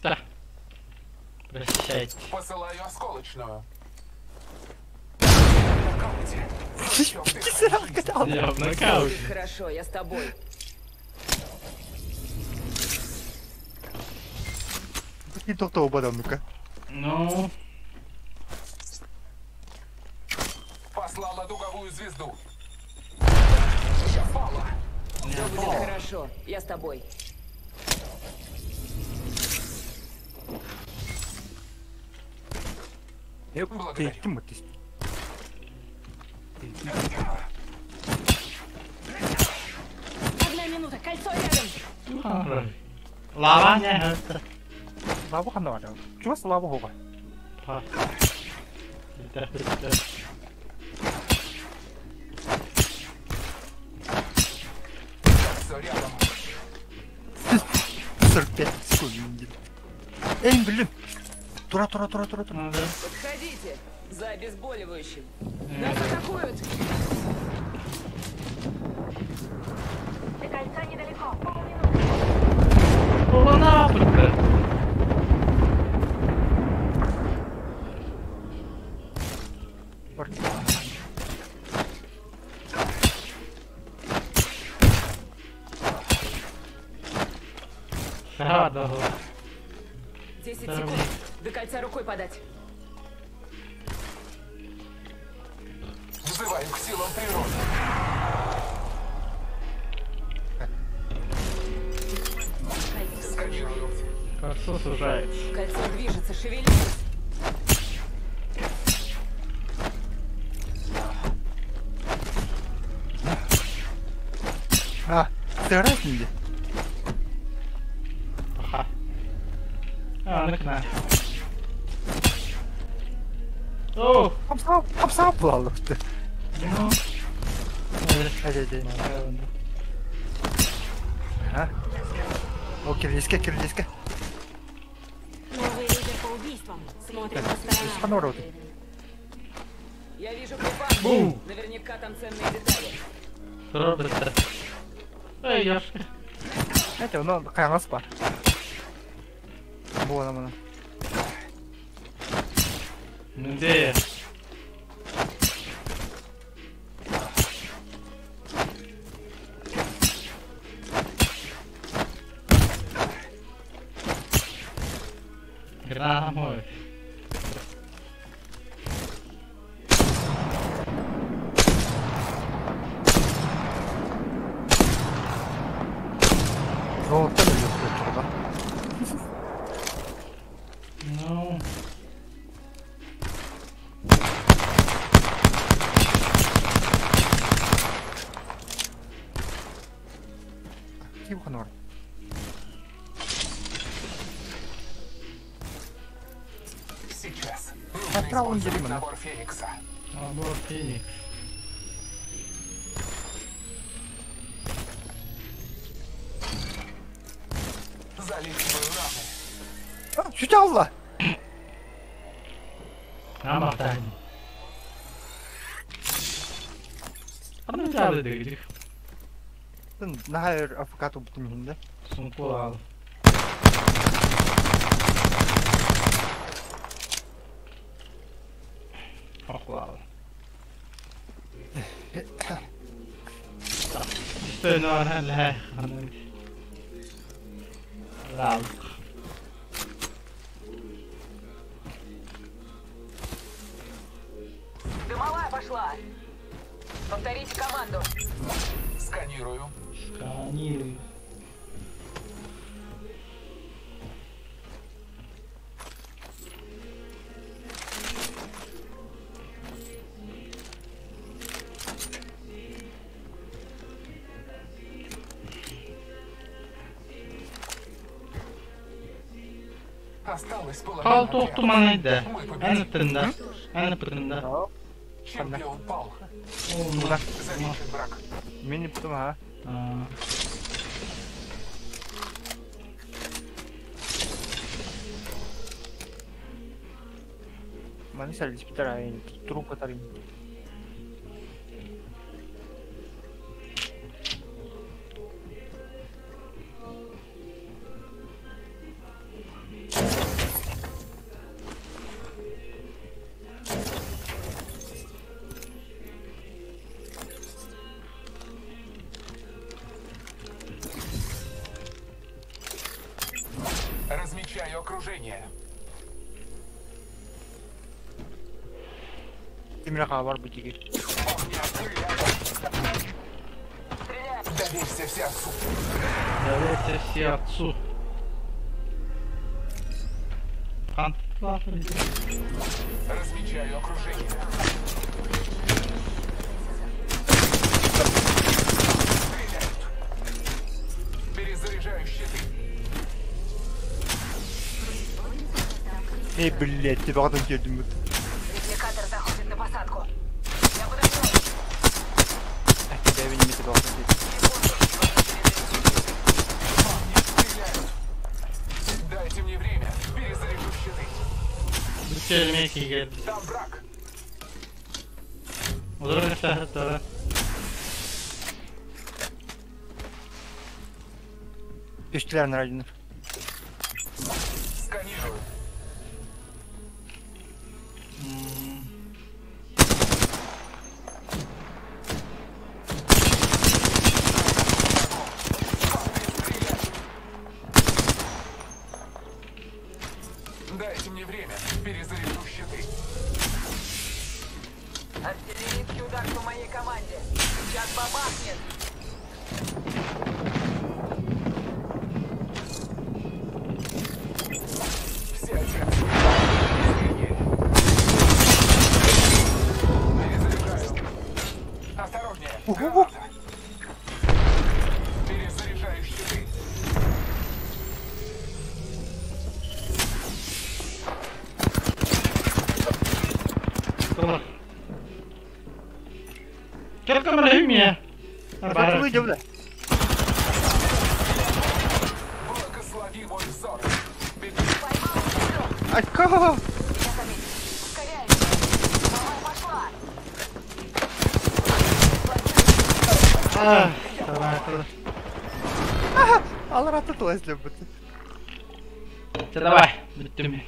Да. Прощайте. Посылаю осколочную. Я в нокауте. Хорошо, я с тобой. И то убадал, ну-ка. Ну, Послала дуговую звезду. Все будет хорошо, я с тобой. Ты, Тимофей. Одна минута, кольцо рядом. лавanya это. Лава ханавара. Чего с лава хова? Все рядом. 45 секунд. Эй, блин. Тура. Подходите за обезболивающим. Нас атакуют. До кольца недалеко. Да. 10 секунд. До кольца рукой подать. Взываю к силам природы. Сканирую. Кольцо сужается. Кольцо движется, шевелитесь. А, ты раз не видишь? Ага. А, накна. О! Хапсап плавал. Ну. А? О, кирлиска. Новый лидер по убийствам. Смотрим по сторонам. Панород. Я вижу припасы. Бум. Наверняка там ценные детали. Роберта. Эй, Яшка. Это, ну, какая у нас пар. Вон она. Ну где я? Граната мой. Ну, ты не слышал, да? Ну... Тихо, норм. Сейчас. А Нужно правым использовать делимо, набор Феникса. Набор Феникс. Залечиваю раны. А, чутялла! Амахтань. Ama çağırdı dedik. Hayır, afakat optum hindi. Sunku al. Haklı al. İşte ne var hele. Al. Дымовая пошла. Повторите команду. Сканирую. Сканируй. Осталось Kal половина tohtumanıydı. Мы En победили. ıtında. En ıtında. Чемпион пал. Oğlum. Замечен враг. Мини потом, а? Mana sal disputare in trucco tarim. Размечаю окружение. Kimle var bu gibi? Доверься все отцу. Доверьте все отцу. Размечаю окружение. Стреляют. Перезаряжаю щиты. Ey блядь, тебе потом geldim. Репликатор заходит на посадку. Я подошел. А тебя не метал. Дайте мне время. Перезаряжу щиты. Bütün meki geldi. Там враг. Olur işte doğru. Üstler nerede? Сканирую. Дайте мне время. Перезаряжу щиты. Артиллерийский удар по моей команде. Сейчас бабахнет. Все отец. Перезаряжаю. Осторожнее. Граната. Перезаряжаю щиты. Dur. Gel kamerayı ya. Bak bu video Благослови мой взор. Ay kaka. Я заметил. Ускоряйся. Дымовая пошла. Ah, tamam arkadaş. Allah rahatlat o esle bu. Давай, bitti mi?